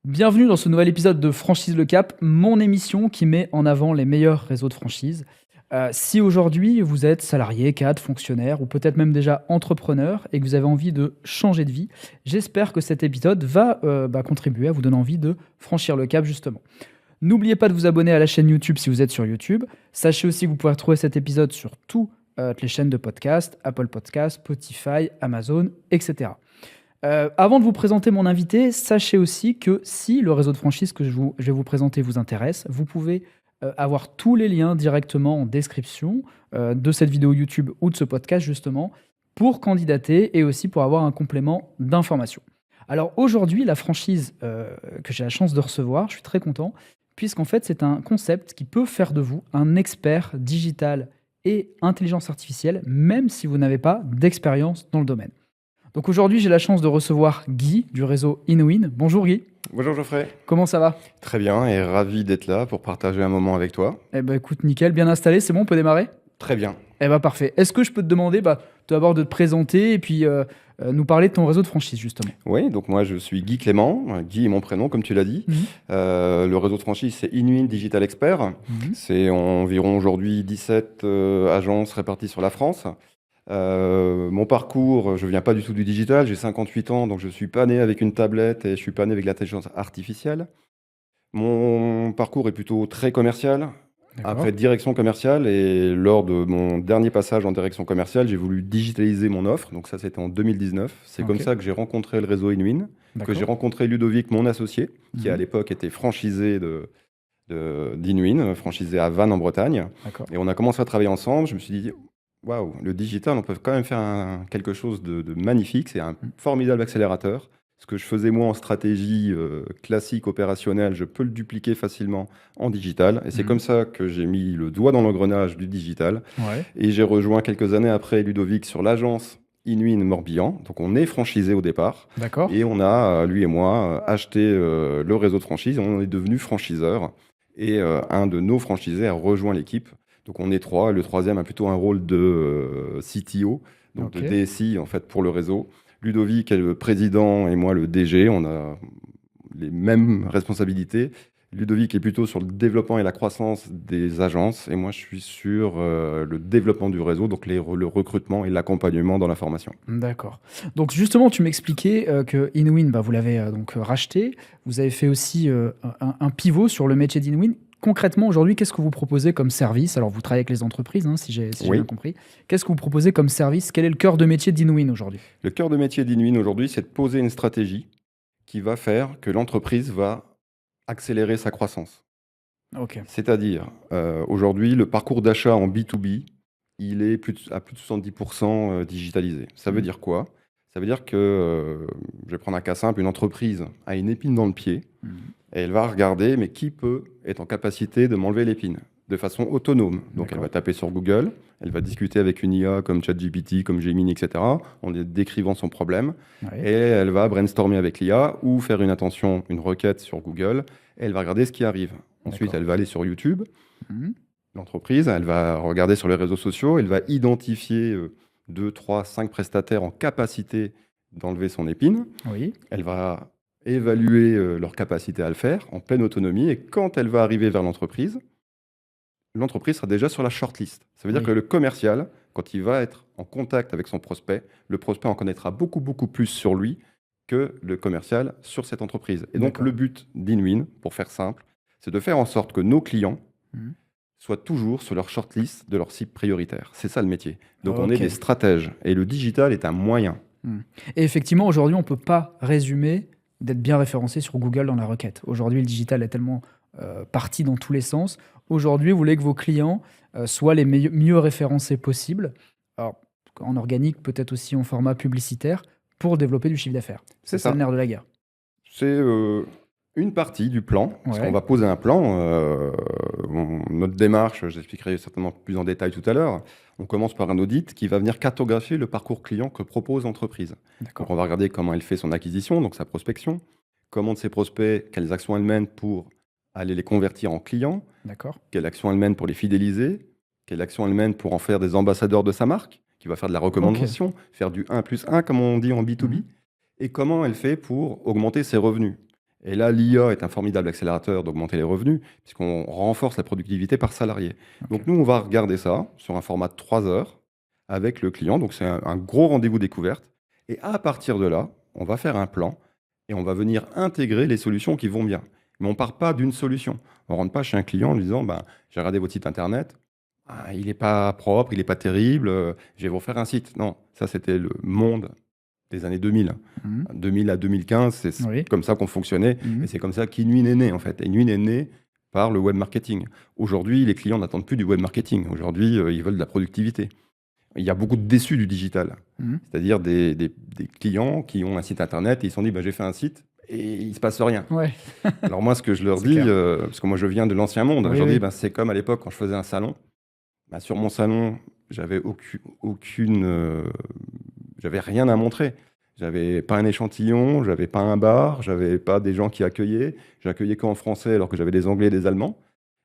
Bienvenue dans ce nouvel épisode de Franchise le Cap, mon émission qui met en avant les meilleurs réseaux de franchise. Si aujourd'hui vous êtes salarié, cadre, fonctionnaire ou peut-être même déjà entrepreneur et que vous avez envie de changer de vie, j'espère que cet épisode va contribuer à vous donner envie de franchir le cap justement. N'oubliez pas de vous abonner à la chaîne YouTube si vous êtes sur YouTube. Sachez aussi que vous pouvez retrouver cet épisode sur toutes les chaînes de podcast, Apple Podcast, Spotify, Amazon, etc. Avant de vous présenter mon invité, sachez aussi que si le réseau de franchise que je vais vous présenter vous intéresse, vous pouvez avoir tous les liens directement en description de cette vidéo YouTube ou de ce podcast justement pour candidater et aussi pour avoir un complément d'information. Alors aujourd'hui, la franchise que j'ai la chance de recevoir, je suis très content, puisqu'en fait c'est un concept qui peut faire de vous un expert digital et intelligence artificielle, même si vous n'avez pas d'expérience dans le domaine. Donc aujourd'hui, j'ai la chance de recevoir Guy du réseau InWin. Bonjour Guy, Bonjour Geoffrey. comment ça va? Très bien et ravi d'être là pour partager un moment avec toi. Eh ben écoute, nickel, bien installé, c'est bon, on peut démarrer? Très bien. Eh ben parfait. Est-ce que je peux te demander tout d'abord de te présenter et puis nous parler de ton réseau de franchise justement? Oui, donc moi je suis Guy Clément. Guy est mon prénom comme tu l'as dit. Mhm. Le réseau de franchise c'est InWin Digital Expert. Mhm. C'est environ aujourd'hui 17 agences réparties sur la France. Mon parcours, je viens pas du tout du digital, j'ai 58 ans donc je suis pas né avec une tablette et je suis pas né avec l'intelligence artificielle. Mon parcours est plutôt très commercial. D'accord. Après direction commerciale et lors de mon dernier passage en direction commerciale, j'ai voulu digitaliser mon offre. Donc ça, c'était en 2019. C'est comme Ok. ça que j'ai rencontré le réseau InWin, que j'ai D'accord. rencontré Ludovic, mon associé, qui à Mhm. l'époque était franchisé d'InWin, franchisé à Vannes en Bretagne. D'accord. Et on a commencé à travailler ensemble. Je me suis dit, waouh, le digital, on peut quand même faire quelque chose de magnifique. C'est un Mhm. formidable accélérateur. Ce que je faisais moi en stratégie classique opérationnelle, je peux le dupliquer facilement en digital. Et c'est Mhm. comme ça que j'ai mis le doigt dans l'engrenage du digital. Ouais. Et j'ai rejoint quelques années après Ludovic sur l'agence InWin Morbihan. Donc on est franchisé au départ. D'accord. Et on a, lui et moi, acheté le réseau de franchise. On est devenu franchiseur. Et un de nos franchisés a rejoint l'équipe. Donc on est trois. Le troisième a plutôt un rôle de CTO, donc Ok. de DSI en fait pour le réseau. Ludovic est le président et moi le DG. On a les mêmes responsabilités. Ludovic est plutôt sur le développement et la croissance des agences et moi je suis sur le développement du réseau, donc le recrutement et l'accompagnement dans la formation. D'accord. Donc justement, tu m'expliquais que InWin, vous l'avez donc racheté. Vous avez fait aussi un pivot sur le métier d'InWin. Concrètement, aujourd'hui, qu'est-ce que vous proposez comme service? Alors, vous travaillez avec les entreprises, hein, si j'ai bien Oui, compris. Qu'est-ce que vous proposez comme service? Quel est le cœur de métier d'InWin aujourd'hui? le cœur de métier d'InWin aujourd'hui, c'est de poser une stratégie qui va faire que l'entreprise va accélérer sa croissance. Ok. C'est-à-dire, aujourd'hui, le parcours d'achat en B2B, il est à plus de 70% digitalisé. Ça veut Mhm. dire quoi? Ça veut dire que, je vais prendre un cas simple, une entreprise a une épine dans le pied Mhm. et elle va regarder, mais qui peut être en capacité de m'enlever l'épine de façon autonome. Donc elle D'accord. va taper sur Google, elle va discuter avec une IA comme ChatGPT, comme Gemini, etc., en décrivant son problème, Ouais. et elle va brainstormer avec l'IA ou faire une requête sur Google, et elle va regarder ce qui arrive. Ensuite, D'accord. elle va aller sur YouTube, Mhm. l'entreprise, elle va regarder sur les réseaux sociaux, elle va identifier 2, 3, 5 prestataires en capacité d'enlever son épine. Oui. Elle va évaluer leur capacité à le faire en pleine autonomie. Et quand elle va arriver vers l'entreprise sera déjà sur la shortlist. Ça veut dire que Oui. le commercial, quand il va être en contact avec son prospect, le prospect en connaîtra beaucoup, beaucoup plus sur lui que le commercial sur cette entreprise. Et donc, D'accord. le but d'InWin, pour faire simple, c'est de faire en sorte que nos clients Mhm. soient toujours sur leur shortlist de leur cible prioritaire. C'est ça le métier. Donc on est Ok. des stratèges et le digital est un moyen. Mhm. Et effectivement, aujourd'hui, on ne peut pas résumer d'être bien référencé sur Google dans la requête. Aujourd'hui, le digital est tellement parti dans tous les sens. Aujourd'hui, vous voulez que vos clients soient les mieux référencés possibles. Alors, en organique, peut-être aussi en format publicitaire, pour développer du chiffre d'affaires. C'est C'est ça le ça. nerf de la guerre. C'est une partie du plan, parce qu'on Ouais. va poser un plan. Notre démarche, j'expliquerai certainement plus en détail tout à l'heure. On commence par un audit qui va venir cartographier le parcours client que propose l'entreprise. Donc D'accord. on va regarder comment elle fait son acquisition, donc sa prospection, comment de ses prospects, quelles actions elle mène pour aller les convertir en clients, D'accord. quelle action elle mène pour les fidéliser, quelle action elle mène pour en faire des ambassadeurs de sa marque, qui va faire de la Ok. recommandation, faire du 1 plus 1 comme on dit en B2B, Mhm. et comment elle fait pour augmenter ses revenus. Et là, l'IA est un formidable accélérateur d'augmenter les revenus, puisqu'on renforce la productivité par salarié. Ok. Donc nous, on va regarder ça sur un format de 3 heures avec le client. Donc c'est un gros rendez-vous découverte. Et à partir de là, on va faire un plan et on va venir intégrer les solutions qui vont bien. Mais on ne part pas d'une solution. On ne rentre pas chez un client en lui disant, ben, j'ai regardé votre site internet, ah, il n'est pas propre, il n'est pas terrible, je vais vous faire un site. Non, ça c'était le monde des années 2000. Mhm. 2000 à 2015, c'est Oui. comme ça qu'on fonctionnait Mhm. et c'est comme ça qu'Inuin est né en fait. Inuin est né par le web marketing. Aujourd'hui, les clients n'attendent plus du web marketing. Aujourd'hui, ils veulent de la productivité. Il y a beaucoup de déçus du digital, Mhm. c'est-à-dire des clients qui ont un site internet et ils se sont dit bah, j'ai fait un site et il se passe rien. Ouais. Alors moi, ce que je leur C'est dis, clair. parce que moi je viens de l'ancien monde, Oui, je leur dis oui. bah, c'est comme à l'époque quand je faisais un salon. Bah, sur mon salon, j'avais j'avais rien à montrer. J'avais pas un échantillon, j'avais pas un bar, j'avais pas des gens qui accueillaient. J'accueillais qu'en français alors que j'avais des Anglais et des Allemands.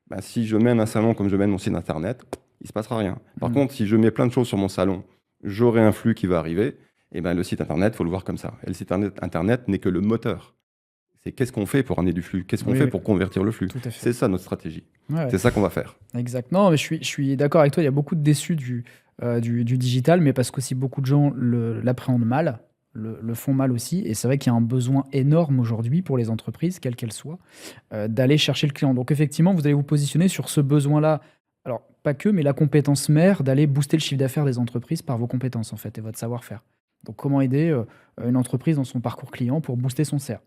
Bah, si je mène un salon comme je mène mon site internet, il se passera rien. Par Mhm. contre, si je mets plein de choses sur mon salon, j'aurai un flux qui va arriver. Et ben le site internet, faut le voir comme ça. Et le site internet n'est que le moteur. C'est qu'est-ce qu'on fait pour amener du flux, qu'est-ce qu'on Oui, fait oui. pour convertir le flux. Tout à fait. C'est ça notre stratégie. Ouais. C'est ça qu'on va faire. Exact. Non, mais je suis d'accord avec toi. Il y a beaucoup de déçus du digital, mais parce qu'aussi beaucoup de gens l'appréhendent mal, le font mal aussi. Et c'est vrai qu'il y a un besoin énorme aujourd'hui pour les entreprises, quelles qu'elles soient, d'aller chercher le client. Donc effectivement, vous allez vous positionner sur ce besoin-là. Alors, pas que, mais la compétence mère d'aller booster le chiffre d'affaires des entreprises par vos compétences, en fait, et votre savoir-faire. Donc, comment aider une entreprise dans son parcours client pour booster son CA.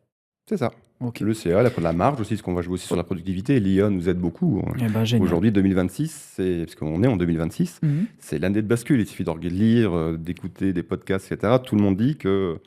C'est ça. Ok. Le CA, la marge aussi, parce qu'on va jouer aussi sur la productivité. L'IA nous aide beaucoup. Eh ben, génial. Aujourd'hui, 2026, parce qu'on est en 2026, Mhm. c'est l'année de bascule. Il suffit de lire, d'écouter des podcasts, etc. Tout le monde dit que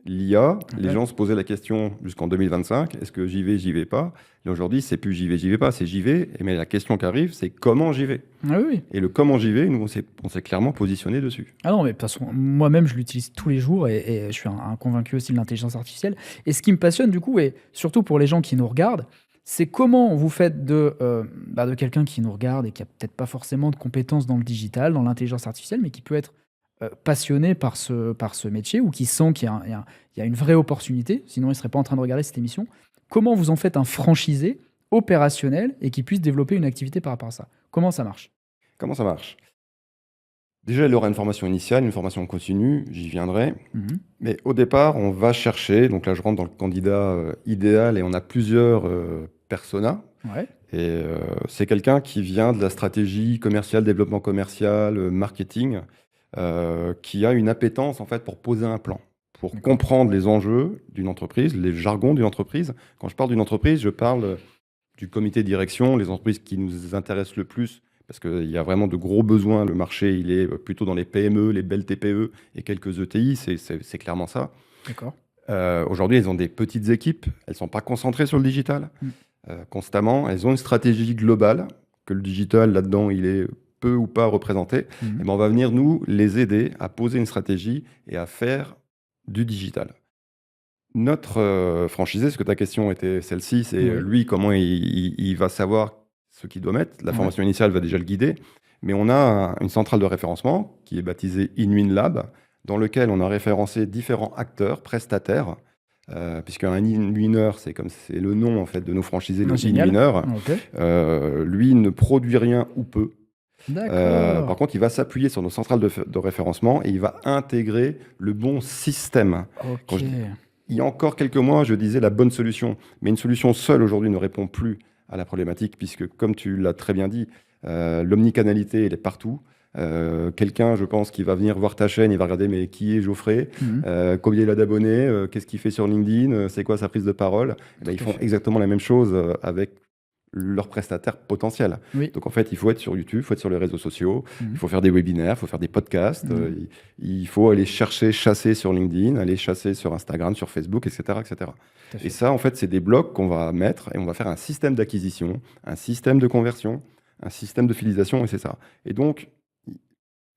l'IA, les Ouais. gens se posaient la question jusqu'en 2025, est-ce que j'y vais pas? Et aujourd'hui, c'est plus j'y vais pas, c'est j'y vais. Mais la question qui arrive, c'est comment j'y vais? Ah oui, oui. Et le comment j'y vais, nous, on s'est clairement positionné dessus. Ah non, mais de toute façon, moi-même, je l'utilise tous les jours et je suis un convaincu aussi de l'intelligence artificielle. Et ce qui me passionne, du coup, et surtout pour les gens qui nous regardent, c'est comment vous faites de quelqu'un qui nous regarde et qui a peut-être pas forcément de compétences dans le digital, dans l'intelligence artificielle, mais qui peut être passionné par ce métier ou qui sent qu'il y a une vraie opportunité, sinon il ne serait pas en train de regarder cette émission. Comment vous en faites un franchisé opérationnel et qui puisse développer une activité par rapport à ça? Comment ça marche? Comment ça marche? Déjà, il aura une formation initiale, une formation continue, j'y viendrai. Mhm. Mais au départ, on va chercher, donc là je rentre dans le candidat idéal et on a plusieurs personas. Ouais. Et c'est quelqu'un qui vient de la stratégie commerciale, développement commercial, marketing, qui a une appétence en fait pour poser un plan, pour D'accord. comprendre les enjeux d'une entreprise, les jargons d'une entreprise. Quand je parle d'une entreprise, je parle du comité de direction, les entreprises qui nous intéressent le plus, parce qu'il y a vraiment de gros besoins. Le marché, il est plutôt dans les PME, les belles TPE et quelques ETI, c'est clairement ça. D'accord. Aujourd'hui, elles ont des petites équipes, elles ne sont pas concentrées sur le digital constamment. Elles ont une stratégie globale, que le digital, là-dedans, il est peu ou pas représenté. Mhm. Et ben, on va venir, nous, les aider à poser une stratégie et à faire du digital. Notre franchisé, parce que ta question était celle-ci, c'est Oui. lui, comment il va savoir ce qu'il doit mettre. La Ouais. formation initiale va déjà le guider. Mais on a une centrale de référencement qui est baptisée Inuin Lab, dans lequel on a référencé différents acteurs, prestataires, puisqu'un Inuiner, c'est le nom en fait de nos franchisés, Ah, le génial. Inuiner. Ok. Lui ne produit rien ou peu. Par D'accord. contre, il va s'appuyer sur nos centrales de référencement et il va intégrer le bon système. Quand Ok. il y a encore quelques mois, je disais la bonne solution. Mais une solution seule aujourd'hui ne répond plus à la problématique, puisque, comme tu l'as très bien dit, l'omnicanalité, elle est partout. Quelqu'un, je pense, qui va venir voir ta chaîne, il va regarder mais qui est Geoffrey, Mhm. combien il a d'abonnés, qu'est-ce qu'il fait sur LinkedIn, c'est quoi sa prise de parole. Eh ben, ils Tout à font fait. exactement la même chose avec leurs prestataires potentiels. Oui. Donc en fait, il faut être sur YouTube, il faut être sur les réseaux sociaux, Mhm. il faut faire des webinaires, il faut faire des podcasts, il faut aller chasser sur LinkedIn, aller chasser sur Instagram, sur Facebook, etc. etc. Tout à Et fait. ça, en fait, c'est des blocs qu'on va mettre et on va faire un système d'acquisition, un système de conversion, un système de fidélisation, et c'est ça. Et donc,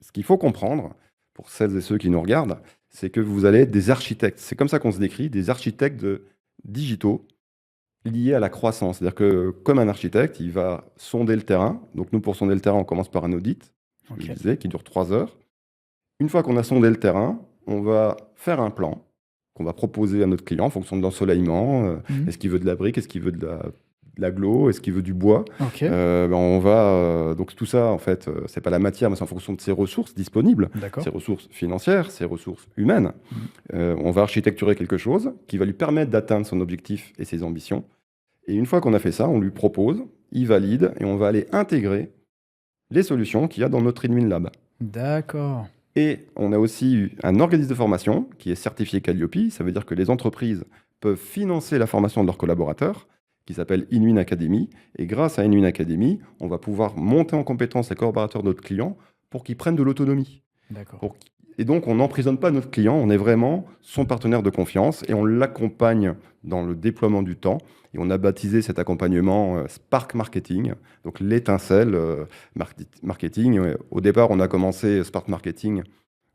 ce qu'il faut comprendre, pour celles et ceux qui nous regardent, c'est que vous allez être des architectes. C'est comme ça qu'on se décrit, des architectes digitaux liés à la croissance. C'est-à-dire que, comme un architecte, il va sonder le terrain. Donc, nous, pour sonder le terrain, on commence par un audit, Ok. je disais, qui dure 3 heures. Une fois qu'on a sondé le terrain, on va faire un plan. qu'on va proposer à notre client en fonction de l'ensoleillement. Mhm. Est-ce qu'il veut de la brique? Est-ce qu'il veut de l'aglo? Est-ce qu'il veut du bois? Ok, On va donc tout ça en fait, c'est pas la matière, mais c'est en fonction de ses ressources disponibles, d'accord. ses ressources financières, ses ressources humaines. Mhm. On va architecturer quelque chose qui va lui permettre d'atteindre son objectif et ses ambitions. Et une fois qu'on a fait ça, on lui propose, il valide et on va aller intégrer les solutions qu'il y a dans notre InWin Lab. D'accord. Et on a aussi eu un organisme de formation qui est certifié Calliope. Ça veut dire que les entreprises peuvent financer la formation de leurs collaborateurs, qui s'appelle InWin Academy. Et grâce à InWin Academy, on va pouvoir monter en compétence les collaborateurs de notre client pour qu'ils prennent de l'autonomie. D'accord. Et donc, on n'emprisonne pas notre client, on est vraiment son partenaire de confiance et on l'accompagne dans le déploiement du temps. Et on a baptisé cet accompagnement Spark Marketing, donc l'étincelle marketing. Au départ, on a commencé Spark Marketing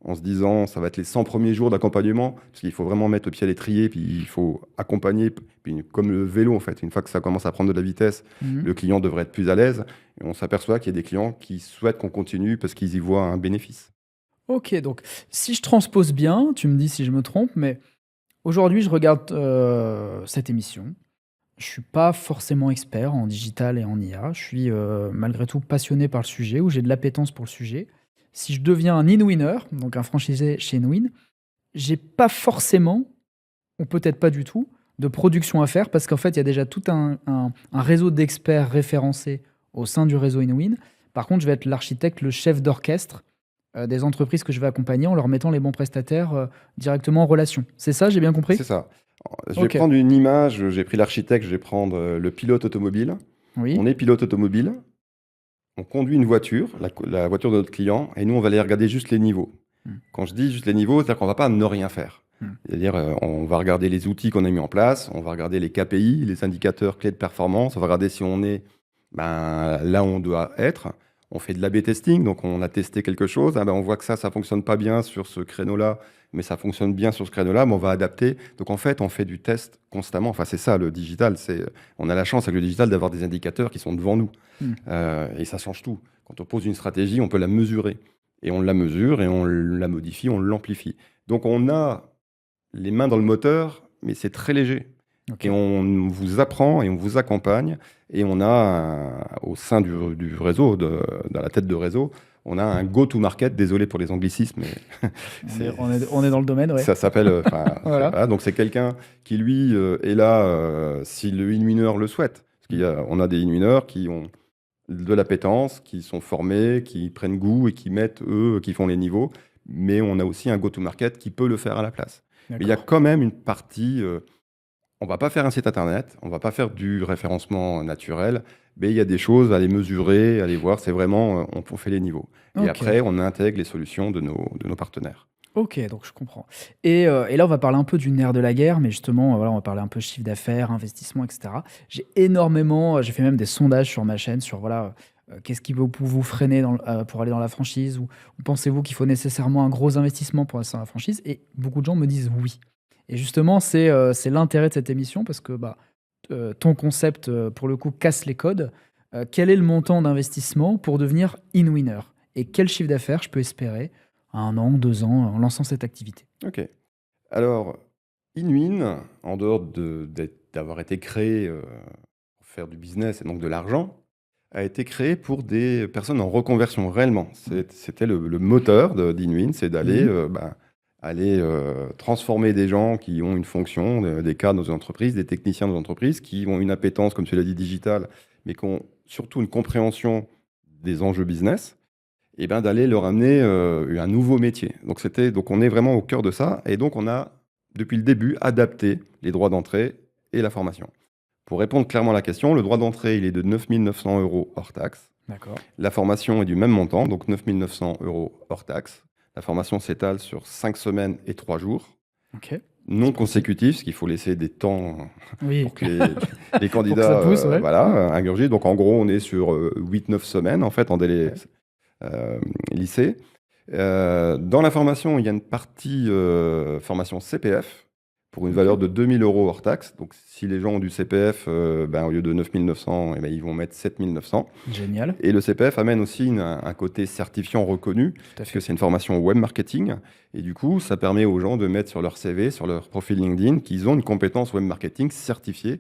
en se disant ça va être les 100 premiers jours d'accompagnement, parce qu'il faut vraiment mettre le pied à l'étrier, puis il faut accompagner, puis comme le vélo en fait, une fois que ça commence à prendre de la vitesse, Mhm. le client devrait être plus à l'aise. Et on s'aperçoit qu'il y a des clients qui souhaitent qu'on continue parce qu'ils y voient un bénéfice. Ok, donc si je transpose bien, tu me dis si je me trompe, mais aujourd'hui je regarde cette émission. Je suis pas forcément expert en digital et en IA. Je suis malgré tout passionné par le sujet ou j'ai de l'appétence pour le sujet. Si je deviens un in-winner, donc un franchisé chez InWin, j'ai pas forcément, ou peut-être pas du tout, de production à faire parce qu'en fait, il y a déjà tout un réseau d'experts référencés au sein du réseau InWin. Par contre, je vais être l'architecte, le chef d'orchestre des entreprises que je vais accompagner en leur mettant les bons prestataires directement en relation. C'est ça, j'ai bien compris? C'est ça. Je vais Ok. prendre une image, j'ai pris l'architecte, je vais prendre le pilote automobile. Oui. On est pilote automobile, on conduit une voiture, la voiture de notre client, et nous, on va aller regarder juste les niveaux. Hmm. Quand je dis juste les niveaux, c'est-à-dire qu'on ne va pas ne rien faire. Hmm. C'est-à-dire, on va regarder les outils qu'on a mis en place, on va regarder les KPI, les indicateurs clés de performance, on va regarder si on est là où on doit être. On fait de l'A/B testing, donc on a testé quelque chose, on voit que ça ne fonctionne pas bien sur ce créneau-là, mais ça fonctionne bien sur ce créneau-là, mais on va adapter. Donc en fait, on fait du test constamment. Enfin, c'est ça le digital. On a la chance avec le digital d'avoir des indicateurs qui sont devant nous. Et ça change tout. Quand on pose une stratégie, on peut la mesurer. Et on la mesure et on la modifie, on l'amplifie. Donc on a les mains dans le moteur, mais c'est très léger. Ok. Et on vous apprend et on vous accompagne. Et on a, au sein du réseau, dans la tête de réseau, on a un go-to-market, désolé pour les anglicismes, mais On est dans le domaine, ouais. ça s'appelle. Voilà. Voilà, donc c'est quelqu'un qui, lui, est là si le in-winner le souhaite. Parce on a des in-winners qui ont de l'appétence, qui sont formés, qui prennent goût et qui mettent, eux, qui font les niveaux. Mais on a aussi un go-to-market qui peut le faire à la place. Mais il y a D'accord. quand même une partie. On va pas faire un site internet, on va pas faire du référencement naturel, mais il y a des choses à les mesurer, à les voir. C'est vraiment, on fait les niveaux. Et Ok. après, on intègre les solutions de nos partenaires. Ok, donc je comprends. Et là, on va parler un peu du nerf de la guerre, mais justement, voilà, on va parler un peu chiffre d'affaires, investissement, etc. J'ai fait même des sondages sur ma chaîne sur voilà, qu'est-ce qui peut vous freiner pour aller dans la franchise, ou pensez-vous qu'il faut nécessairement un gros investissement pour aller dans la franchise? Et beaucoup de gens me disent oui. Et justement, c'est l'intérêt de cette émission parce que ton concept, pour le coup, casse les codes. Quel est le montant d'investissement pour devenir in-winner? Et quel chiffre d'affaires je peux espérer à 1 an, 2 ans, en lançant cette activité? Ok. Alors, InWin, en dehors d'avoir été créé pour faire du business et donc de l'argent, a été créé pour des personnes en reconversion réellement. C'était le moteur d'InWin, c'est d'aller transformer des gens qui ont une fonction, des cadres dans une entreprise, des techniciens dans une entreprise, qui ont une appétence, comme tu l'as dit, digitale, mais qui ont surtout une compréhension des enjeux business, et ben d'aller leur amener un nouveau métier. Donc on est vraiment au cœur de ça, et donc on a, depuis le début, adapté les droits d'entrée et la formation. Pour répondre clairement à la question, le droit d'entrée, il est de 9 900 € hors taxe. D'accord. La formation est du même montant, donc 9 900 € hors taxe. La formation s'étale sur 5 semaines et 3 jours, Ok. non consécutifs, parce qu'il faut laisser des temps Oui. pour que les Pour que ça candidats pousse, ouais. ingurgitent. Donc en gros, on est sur 8-9 semaines en fait en délai lycée. Dans la formation, il y a une partie formation CPF pour une Ok. valeur de 2 000 € hors taxe. Donc, si les gens ont du CPF, au lieu de 9 900, eh ben, ils vont mettre 7 900. Génial. Et le CPF amène aussi un côté certifiant reconnu, Tout à puisque fait. c'est une formation web marketing. Et du coup, ça permet aux gens de mettre sur leur CV, sur leur profil LinkedIn, qu'ils ont une compétence web marketing certifiée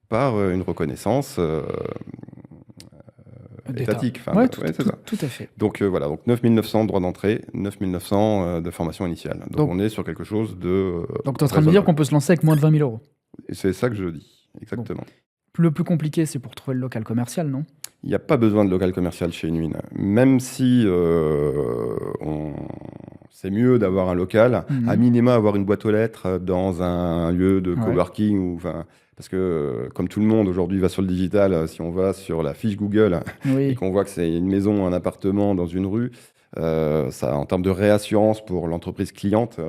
par une reconnaissance D'État. étatique. Enfin, Ouais, ouais, c'est ça. tout à fait. Donc voilà, donc 9 900 droits d'entrée, 9 900 de formation initiale. Donc Donc, on est sur quelque chose de donc tu es en train de me dire raisonnable. qu'on peut se lancer avec moins de 20 000 euros. Et c'est ça que je dis, Bon. exactement. Le plus compliqué, c'est pour trouver le local commercial, non? Il n'y a pas besoin de local commercial chez Inuin. Même si c'est mieux d'avoir un local, à minima avoir une boîte aux lettres dans un lieu de Ouais. coworking. Parce que comme tout le monde aujourd'hui va sur le digital, si on va sur la fiche Google et Oui. qu'on voit que c'est une maison, un appartement dans une rue, ça, en termes de réassurance pour l'entreprise cliente,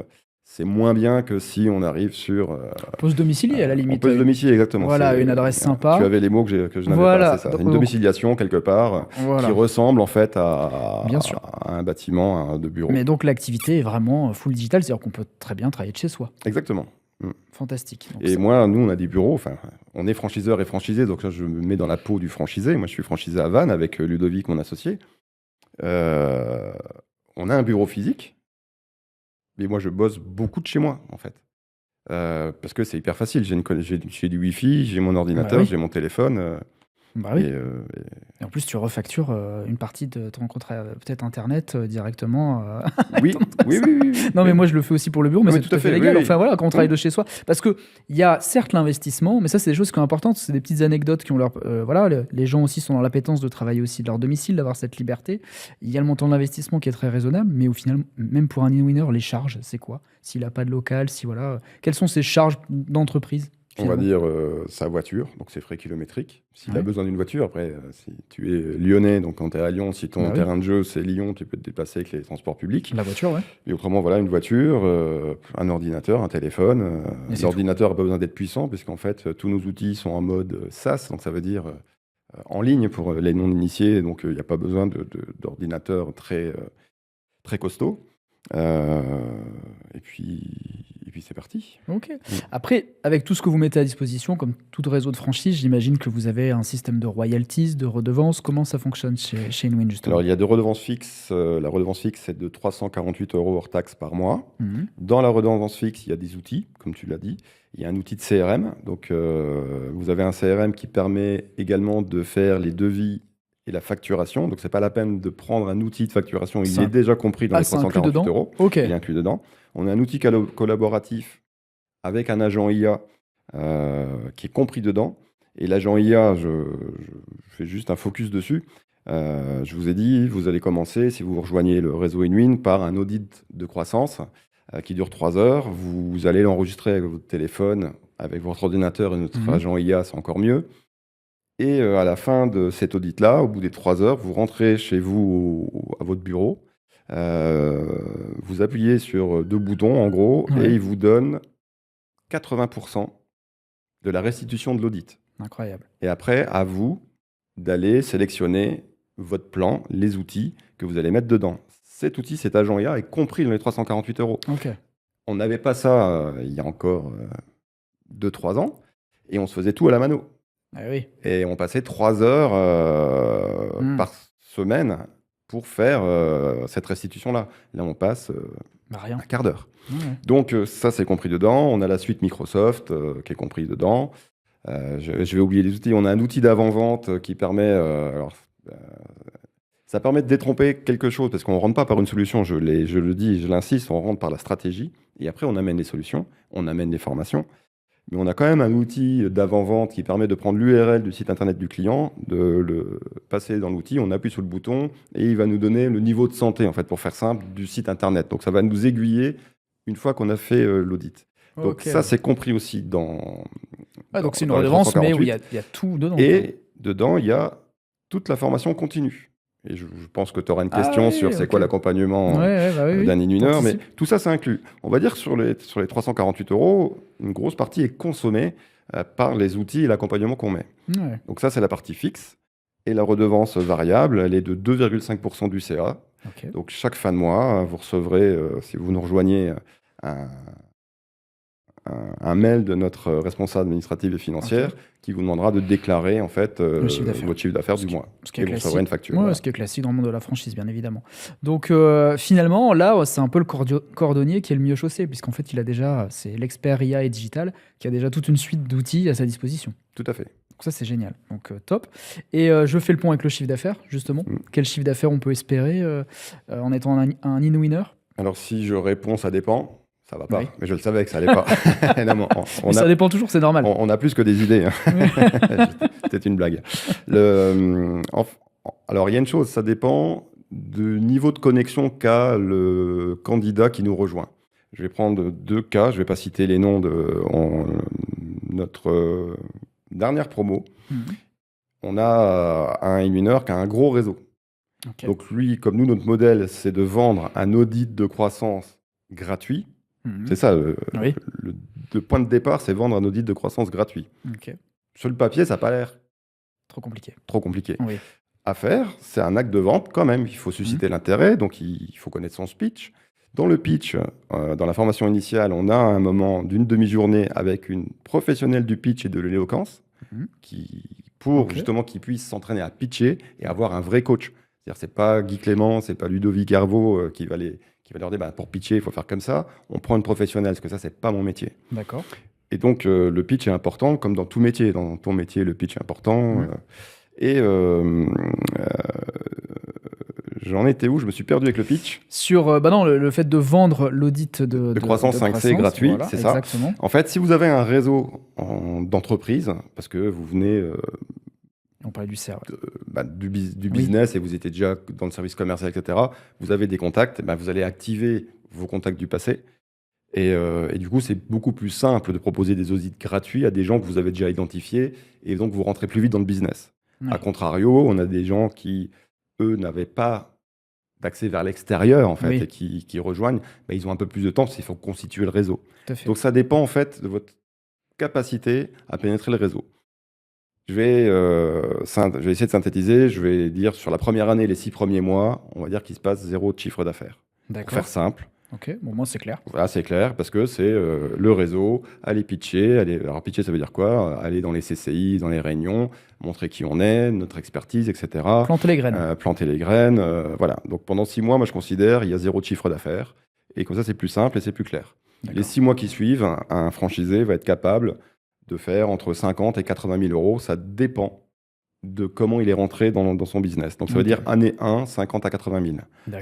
c'est moins bien que si on arrive sur... Pose domicilié à la on limite. peut se domicilier, exactement. Voilà, une adresse sympa. Tu avais les mots que je n'avais Voilà. pas, c'est ça. Donc, Une domiciliation quelque part voilà. qui ressemble en fait à, Bien sûr. à un bâtiment de bureau. Mais donc l'activité est vraiment full digital, c'est-à-dire qu'on peut très bien travailler de chez soi. Exactement. Fantastique. Donc Et moi, nous, on a des bureaux. Enfin, on est franchiseur et franchisé, donc là, je me mets dans la peau du franchisé. Moi, je suis franchisé à Vannes avec Ludovic, mon associé. On a un bureau physique, mais moi, je bosse beaucoup de chez moi, en fait. Parce que c'est hyper facile. J'ai du Wi-Fi, j'ai mon ordinateur, oui. j'ai mon téléphone. Bah oui. Et Et en plus, tu refactures une partie de ton contrat, peut-être Internet directement. oui, oui. Non, mais moi, je le fais aussi pour le bureau, mais Non, c'est mais tout à fait légal. oui. Enfin, voilà, quand on travaille Oui. de chez soi. Parce qu'il y a certes l'investissement, mais ça, c'est des choses qui sont importantes. C'est des petites anecdotes qui ont leur. Voilà, les gens aussi sont dans l'appétence de travailler aussi de leur domicile, d'avoir cette liberté. Il y a le montant de l'investissement qui est très raisonnable, mais au final, même pour un in-winner, les charges, c'est quoi? S'il n'a pas de local, si voilà. Quelles sont ses charges d'entreprise? On va dire sa voiture, donc ses frais kilométriques. S'il a besoin d'une voiture, après, si tu es lyonnais, donc quand tu es à Lyon, si ton terrain de jeu c'est Lyon, tu peux te déplacer avec les transports publics. La voiture, ouais. Et autrement, voilà, une voiture, un ordinateur, un téléphone. L'ordinateur n'a pas besoin d'être puissant, puisqu'en fait, tous nos outils sont en mode SaaS, donc ça veut dire en ligne pour les non-initiés, donc il n'y a pas besoin d'ordinateur très, très costaud. Et puis c'est parti. Ok. Après, avec tout ce que vous mettez à disposition, comme tout réseau de franchise, j'imagine que vous avez un système de royalties, de redevances. Comment ça fonctionne chez Inwin, justement? Alors, il y a deux redevances fixes. La redevance fixe, c'est de 348 € hors taxe par mois. Dans la redevance fixe, il y a des outils, comme tu l'as dit. Il y a un outil de CRM. Donc, vous avez un CRM qui permet également de faire les devis et la facturation. Donc, c'est pas la peine de prendre un outil de facturation. Il est déjà compris dans les 348 €. Ok. Il est inclus dedans. On a un outil collaboratif avec un agent IA qui est compris dedans. Et l'agent IA, je fais juste un focus dessus. Je vous ai dit, vous allez commencer, si vous rejoignez le réseau Inwin, par un audit de croissance qui dure 3 heures. Vous allez l'enregistrer avec votre téléphone, avec votre ordinateur et notre agent IA, c'est encore mieux. Et à la fin de cet audit-là, au bout des 3 heures, vous rentrez chez vous à votre bureau. Vous appuyez sur 2 boutons, en gros, et il vous donne 80% de la restitution de l'audit. Incroyable. Et après, à vous d'aller sélectionner votre plan, les outils que vous allez mettre dedans. Cet outil, cet agent IA, est compris dans les 348 €. Ok. On n'avait pas ça il y a encore 2-3 ans, et on se faisait tout à la mano. Ah oui. Et on passait 3 heures par semaine pour faire cette restitution-là. Là, on passe rien. un quart d'heure. Ouais. Donc, ça, c'est compris dedans. On a la suite Microsoft qui est compris dedans. Je vais oublier les outils. On a un outil d'avant-vente qui permet... ça permet de détromper quelque chose, parce qu'on ne rentre pas par une solution, je le dis, je l'insiste, on rentre par la stratégie. Et après, on amène les solutions, on amène les formations. Mais on a quand même un outil d'avant-vente qui permet de prendre l'URL du site internet du client, de le passer dans l'outil, on appuie sur le bouton et il va nous donner le niveau de santé, en fait, pour faire simple, du site internet. Donc ça va nous aiguiller une fois qu'on a fait l'audit. Donc ça, c'est compris aussi dans... donc c'est une redevance, mais où il y a tout dedans. Et dedans, il y a toute la formation continue. Et je pense que tu auras une question sur c'est quoi l'accompagnement d'un in-winner, mais tout ça, c'est inclus. On va dire sur les 348 €, une grosse partie est consommée par les outils et l'accompagnement qu'on met. Ouais. Donc ça, c'est la partie fixe. Et la redevance variable, elle est de 2,5% du CA. Okay. Donc chaque fin de mois, vous recevrez, si vous nous rejoignez, un mail de notre responsable administrative et financière qui vous demandera de déclarer en fait votre chiffre d'affaires du mois. Ce qui est Et vous recevrez une facture. Ouais, Voilà. ce qui est classique dans le monde de la franchise, bien évidemment. Donc finalement, là, c'est un peu le cordonnier qui est le mieux chaussé, puisqu'en fait, c'est l'expert IA et digital qui a déjà toute une suite d'outils à sa disposition. Tout à fait. Donc ça, c'est génial. Donc top. Et je fais le point avec le chiffre d'affaires, justement. Quel chiffre d'affaires on peut espérer en étant un in-winner? Alors si je réponds, ça dépend. Ça va pas, Oui. mais je le savais que ça allait pas. Non, mais ça dépend toujours, c'est normal. On a plus que des idées. C'était une blague. Alors, il y a une chose, ça dépend du niveau de connexion qu'a le candidat qui nous rejoint. Je vais prendre 2 cas, je ne vais pas citer les noms de notre dernière promo. On a un mineur qui a un gros réseau. Ok. Donc lui, comme nous, notre modèle, c'est de vendre un audit de croissance gratuit. C'est ça, Oui. le point de départ, c'est vendre un audit de croissance gratuit. Ok. Sur le papier, ça n'a pas l'air Trop compliqué. trop compliqué Oui. à faire. C'est un acte de vente quand même. Il faut susciter l'intérêt, donc il faut connaître son speech. Dans le pitch, dans la formation initiale, on a un moment d'une demi-journée avec une professionnelle du pitch et de l'éloquence pour justement qu'il puisse s'entraîner à pitcher et avoir un vrai coach. C'est-à-dire, c'est pas Guy Clément, c'est pas Ludovic Hervaux qui va leur dire pour pitcher, il faut faire comme ça. On prend une professionnelle, parce que ça, c'est pas mon métier. D'accord. Et donc, le pitch est important, comme dans tout métier. Dans ton métier, le pitch est important. J'en étais où? Je me suis perdu avec le pitch. Sur le fait de vendre l'audit de croissance 5C gratuit, voilà, c'est ça. Exactement. En fait, si vous avez un réseau d'entreprise, parce que vous venez On parlait du CER. du business et vous étiez déjà dans le service commercial, etc., vous avez des contacts, vous allez activer vos contacts du passé. Et du coup, c'est beaucoup plus simple de proposer des audits gratuits à des gens que vous avez déjà identifiés et donc vous rentrez plus vite dans le business. A contrario, on a des gens qui, eux, n'avaient pas d'accès vers l'extérieur en fait et qui rejoignent, ils ont un peu plus de temps parce qu'il faut constituer le réseau. Donc ça dépend en fait de votre capacité à pénétrer le réseau. Je vais essayer de synthétiser. Je vais dire sur la première année, les 6 premiers mois, on va dire qu'il se passe 0 de chiffre d'affaires. Pour faire simple. Ok, bon, moi c'est clair. Voilà, c'est clair parce que c'est le réseau, aller pitcher. Alors pitcher, ça veut dire quoi? Aller dans les CCI, dans les réunions, montrer qui on est, notre expertise, etc. Planter les graines. Planter les graines, voilà. Donc pendant 6 mois, moi je considère il y a 0 de chiffre d'affaires. Et comme ça, c'est plus simple et c'est plus clair. Les 6 mois qui suivent, un franchisé va être capable de faire entre 50 et 80 000 euros. Ça dépend de comment il est rentré dans son business. Donc ça veut dire année 1, 50 à 80 000.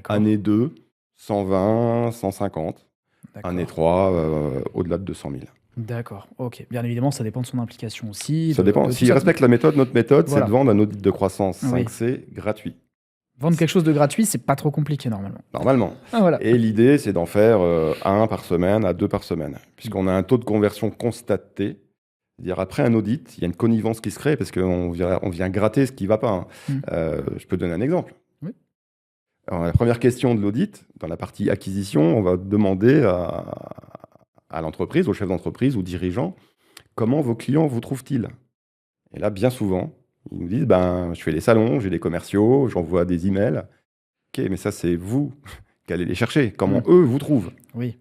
Année 2, 120, 150. Année 3, au-delà de 200 000. D'accord, ok. Bien évidemment, ça dépend de son implication aussi. Ça dépend. S'il respecte la méthode, notre méthode, c'est de vendre un audit de croissance 5C gratuit. Vendre quelque chose de gratuit, c'est pas trop compliqué normalement. Normalement. Et l'idée, c'est d'en faire 1 par semaine à 2 par semaine. Puisqu'on a un taux de conversion constaté. C'est-à-dire, après un audit, il y a une connivence qui se crée parce qu'on vient gratter ce qui ne va pas. Je peux donner un exemple. Alors, la première question de l'audit, dans la partie acquisition, on va demander à l'entreprise, au chef d'entreprise, au dirigeant, comment vos clients vous trouvent-ils? Et là, bien souvent, ils nous disent, je fais des salons, j'ai des commerciaux, j'envoie des emails. Ok, mais ça, c'est vous qui allez les chercher. Comment eux vous trouvent? Oui.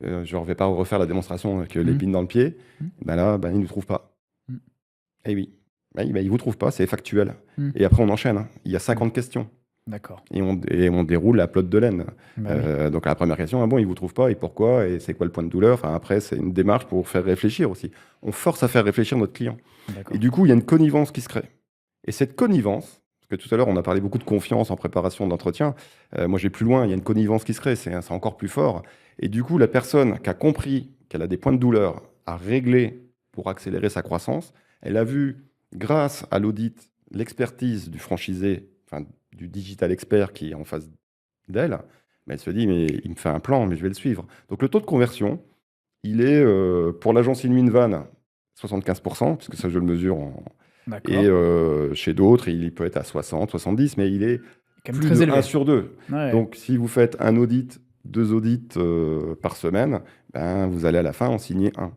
Je ne vais pas refaire la démonstration avec l'épine dans le pied. Là, ils ne nous trouvent pas. Et oui. Ils ne vous trouvent pas, c'est factuel. Et après, on enchaîne. Il y a 50 questions. D'accord. Et on déroule la pelote de laine. Donc, la première question, ils ne vous trouvent pas, et pourquoi? Et c'est quoi le point de douleur? Enfin, après, c'est une démarche pour faire réfléchir aussi. On force à faire réfléchir notre client. Et du coup, il y a une connivence qui se crée. Et cette connivence, parce que tout à l'heure, on a parlé beaucoup de confiance en préparation d'entretien. Moi, je vais plus loin, il y a une connivence qui se crée, c'est encore plus fort. Et du coup, la personne qui a compris qu'elle a des points de douleur à régler pour accélérer sa croissance, elle a vu, grâce à l'audit, l'expertise du franchisé, enfin du digital expert qui est en face d'elle, elle se dit, mais il me fait un plan, mais je vais le suivre. Donc le taux de conversion, il est, pour l'agence Inwinvan, 75%, puisque ça, je le mesure et chez d'autres, il peut être à 60, 70, mais il est plus de 1 sur 2. Donc, si vous faites un audit, 2 audits par semaine, vous allez à la fin en signer 1.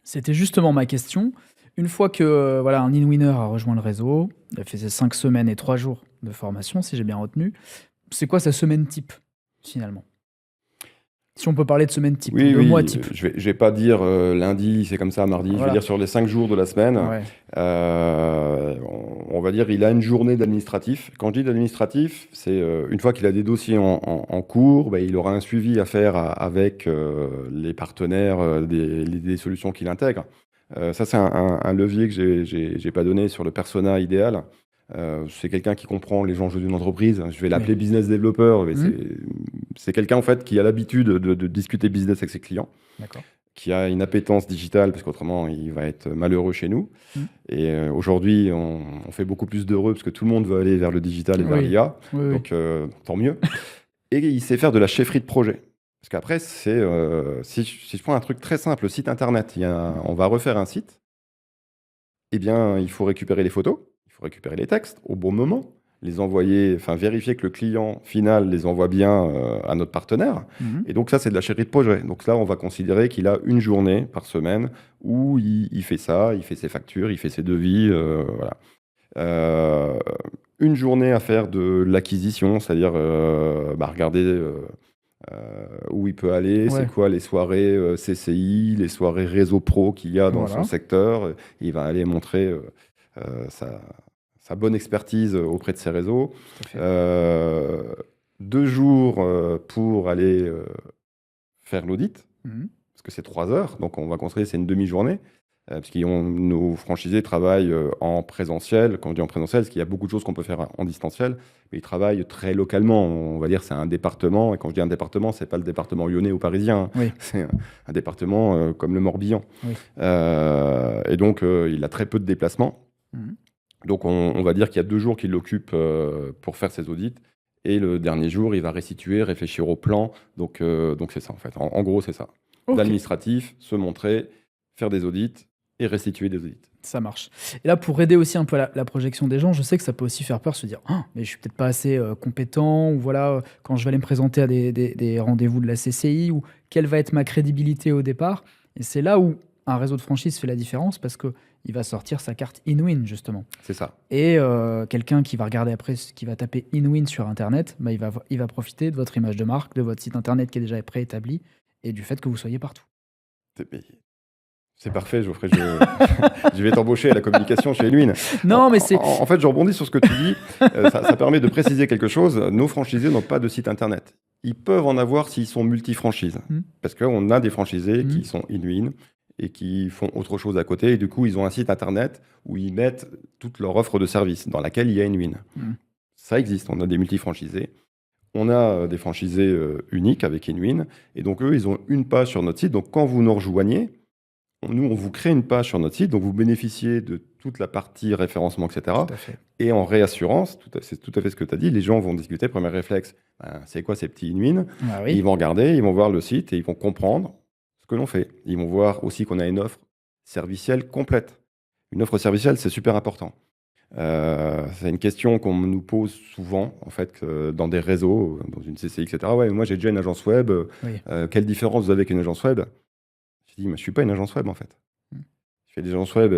C'était justement ma question. Une fois que un in-winner a rejoint le réseau, il a fait ses 5 semaines et 3 jours de formation, si j'ai bien retenu, c'est quoi sa semaine type, finalement? Si on peut parler de semaine type, Oui, de mois oui, type. je vais pas dire lundi, c'est comme ça, mardi. Je vais Voilà. dire sur les 5 jours de la semaine, Ouais. on va dire il a une journée d'administratif. Quand je dis d'administratif, c'est une fois qu'il a des dossiers en cours, ben, il aura un suivi à faire avec les partenaires des solutions qu'il intègre. Ça, c'est un levier que j'ai pas donné sur le persona idéal. C'est quelqu'un qui comprend les enjeux d'une entreprise. Je vais l'appeler Oui. business developer, mais Mhm. c'est quelqu'un en fait qui a l'habitude de discuter business avec ses clients, D'accord. qui a une appétence digitale, parce qu'autrement il va être malheureux chez nous. Mhm. Et aujourd'hui, on fait beaucoup plus d'heureux parce que tout le monde veut aller vers le digital et vers Oui. l'IA, Oui, oui. donc tant mieux. Et il sait faire de la chefferie de projet. Parce qu'après, si je prends un truc très simple, le site internet, on va refaire un site, eh bien, il faut récupérer les photos, il faut récupérer les textes au bon moment, les envoyer, enfin vérifier que le client final les envoie bien à notre partenaire. Mhm. Et donc ça, c'est de la chefferie de projet. Donc là, on va considérer qu'il a une journée par semaine où il fait ça, il fait ses factures, il fait ses devis, voilà. Euh, une journée à faire de l'acquisition, c'est-à-dire regarder où il peut aller, c'est Ouais. quoi les soirées CCI, les soirées réseau pro qu'il y a dans son Voilà. secteur. Il va aller montrer sa bonne expertise auprès de ses réseaux. Tout à fait. 2 jours pour aller faire l'audit, Mhm. parce que c'est 3 heures, donc on va considérer que c'est une demi-journée. Parce que nos franchisés travaillent en présentiel. Quand je dis en présentiel, c'est qu'il y a beaucoup de choses qu'on peut faire en distanciel, mais ils travaillent très localement. On va dire c'est un département, et quand je dis un département, c'est pas le département lyonnais ou parisien, hein. Oui. C'est un département comme le Morbihan. Oui. Et donc, il a très peu de déplacements. Mhm. Donc, on va dire qu'il y a 2 jours qu'il l'occupe pour faire ses audits. Et le dernier jour, il va restituer, réfléchir au plan. Donc c'est ça, en fait. En gros, c'est ça. Ok. L'administratif, se montrer, faire des audits et restituer des audits. Ça marche. Et là, pour aider aussi un peu la projection des gens, je sais que ça peut aussi faire peur, se dire ah, mais je suis peut-être pas assez compétent, ou voilà, quand je vais aller me présenter à des rendez-vous de la CCI, ou quelle va être ma crédibilité au départ. Et c'est là où un réseau de franchise fait la différence, parce qu'il va sortir sa carte InWin, justement. C'est ça. Et quelqu'un qui va regarder après, qui va taper InWin sur Internet, bah, il va profiter de votre image de marque, de votre site Internet qui est déjà préétabli, et du fait que vous soyez partout. C'est parfait, Geoffrey. Je vais t'embaucher à la communication chez Elwin. Non, mais c'est... En fait, je rebondis sur ce que tu dis. Ça permet de préciser quelque chose. Nos franchisés n'ont pas de site internet. Ils peuvent en avoir s'ils sont multi-franchises. Hmm. Parce qu'on a des franchisés Hmm. qui sont Elwin et qui font autre chose à côté. Et du coup, ils ont un site internet où ils mettent toute leur offre de service dans laquelle il y a Elwin. Hmm. Ça existe. On a des multi-franchisés. On a des franchisés uniques avec Elwin. Et donc, eux, ils ont une page sur notre site. Donc, quand vous nous rejoignez, nous, on vous crée une page sur notre site, donc vous bénéficiez de toute la partie référencement, etc. Tout à fait. Et en réassurance, c'est tout à fait ce que tu as dit, les gens vont discuter, premier réflexe, c'est quoi ces petits InWin? Ah Ils oui. vont regarder, ils vont voir le site et ils vont comprendre ce que l'on fait. Ils vont voir aussi qu'on a une offre servicielle complète. Une offre servicielle, c'est super important. C'est une question qu'on nous pose souvent, en fait, dans des réseaux, dans une CCI, etc. Ouais, moi j'ai déjà une agence web, Oui. quelle différence vous avez avec une agence web? Je dis, mais je suis pas une agence web en fait. Mm. Je fais des agences web,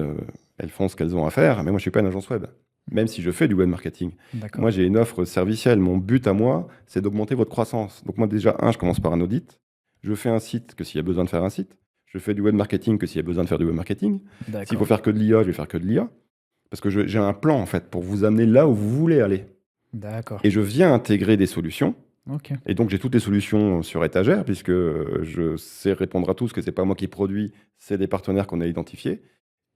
elles font ce qu'elles ont à faire, mais moi je suis pas une agence web. Même si je fais du web marketing. D'accord. Moi j'ai une offre servicielle. Mon but à moi, c'est d'augmenter votre croissance. Donc moi déjà, je commence par un audit. Je fais un site que s'il y a besoin de faire un site. Je fais du web marketing que s'il y a besoin de faire du web marketing. S'il D'accord. faut faire que de l'IA, je vais faire que de l'IA. Parce que j'ai un plan en fait pour vous amener là où vous voulez aller. D'accord. Et je viens intégrer des solutions. Ok. Et donc, j'ai toutes les solutions sur étagère, puisque je sais répondre à tous, que ce n'est pas moi qui produis, c'est des partenaires qu'on a identifiés.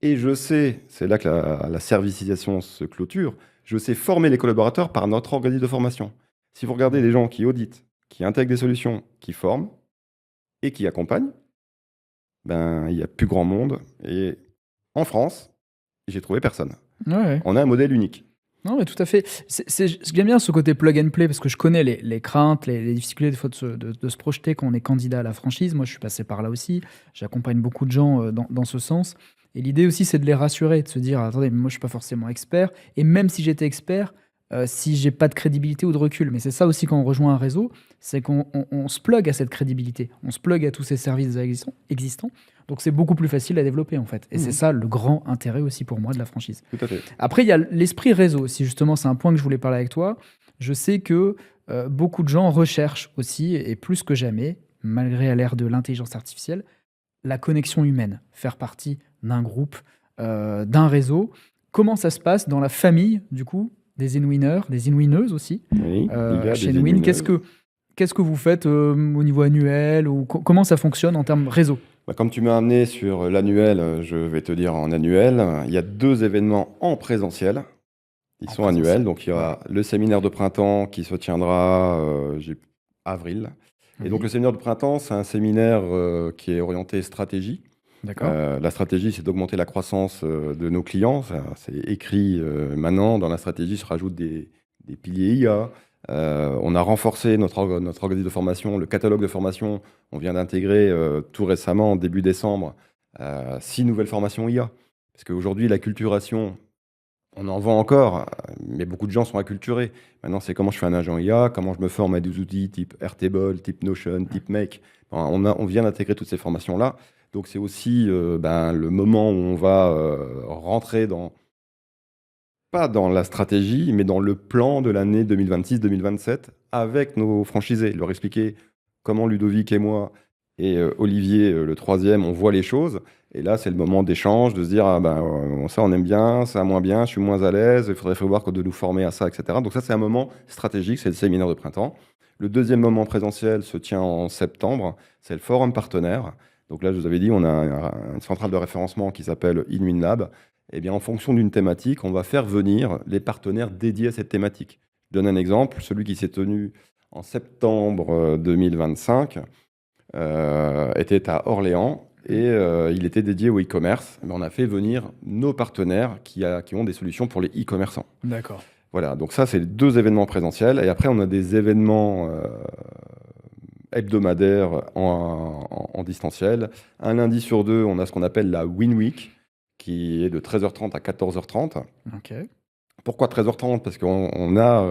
Et je sais, c'est là que la servicisation se clôture, je sais former les collaborateurs par notre organisme de formation. Si vous regardez les gens qui auditent, qui intègrent des solutions, qui forment et qui accompagnent, ben, il n'y a plus grand monde. Et en France, j'ai trouvé personne. Ouais. On a un modèle unique. Non, mais tout à fait. J'aime bien ce côté plug and play parce que je connais les craintes, les difficultés des fois de se projeter quand on est candidat à la franchise. Moi, je suis passé par là aussi. J'accompagne beaucoup de gens dans ce sens. Et l'idée aussi, c'est de les rassurer, de se dire attendez, mais moi, je suis pas forcément expert. Et même si j'étais expert, si j'ai pas de crédibilité ou de recul, mais c'est ça aussi quand on rejoint un réseau, c'est qu'on se plug à cette crédibilité, on se plug à tous ces services existants. Donc c'est beaucoup plus facile à développer en fait. Et c'est ça le grand intérêt aussi pour moi de la franchise. Tout à fait. Après, il y a l'esprit réseau aussi, justement, c'est un point que je voulais parler avec toi. Je sais que beaucoup de gens recherchent aussi, et plus que jamais, malgré l'ère de l'intelligence artificielle, la connexion humaine, faire partie d'un groupe, d'un réseau. Comment ça se passe dans la famille, du coup, des Inwiners, des Inwineuses aussi, Oui, il y a chez des Nwin? Inwineuses. Qu'est-ce que vous faites au niveau annuel ou comment ça fonctionne en termes réseau? Bah, comme tu m'as amené sur l'annuel, je vais te dire en annuel, il y a 2 événements en présentiel. Ils En sont annuels, présentiel. donc il y Ouais. aura le séminaire de printemps qui se tiendra avril. Et donc Oui, le séminaire de printemps, c'est un séminaire qui est orienté stratégie. d'accord. La stratégie, c'est d'augmenter la croissance de nos clients. C'est écrit maintenant. Dans la stratégie se rajoutent des piliers IA. On a renforcé notre organisme de formation, le catalogue de formation. On vient d'intégrer tout récemment, début décembre, 6 nouvelles formations IA. Parce qu'aujourd'hui, l'acculturation, on en vend encore, mais beaucoup de gens sont acculturés. Maintenant, c'est comment je fais un agent IA, comment je me forme à des outils type Airtable, type Notion, type Make. On vient d'intégrer toutes ces formations-là. Donc, c'est aussi le moment où on va rentrer pas dans la stratégie, mais dans le plan de l'année 2026-2027 avec nos franchisés. Leur expliquer comment Ludovic et moi et Olivier, le troisième, on voit les choses. Et là, c'est le moment d'échange, de se dire, ah ben, ça on aime bien, ça moins bien, je suis moins à l'aise, il faudrait voir de nous former à ça, etc. Donc ça, c'est un moment stratégique, c'est le séminaire de printemps. Le deuxième moment présentiel se tient en septembre, c'est le forum partenaire. Donc là, je vous avais dit, on a une centrale de référencement qui s'appelle InWinLab. Eh bien, en fonction d'une thématique, on va faire venir les partenaires dédiés à cette thématique. Je donne un exemple, celui qui s'est tenu en septembre 2025 était à Orléans et il était dédié au e-commerce. On a fait venir nos partenaires qui ont des solutions pour les e-commerçants. D'accord. Voilà, donc ça, c'est les 2 événements présentiels. Et après, on a des événements hebdomadaires en distanciel. Un lundi sur 2, on a ce qu'on appelle la Win Week, qui est de 13h30 à 14h30. Ok. Pourquoi 13h30? Parce qu'on a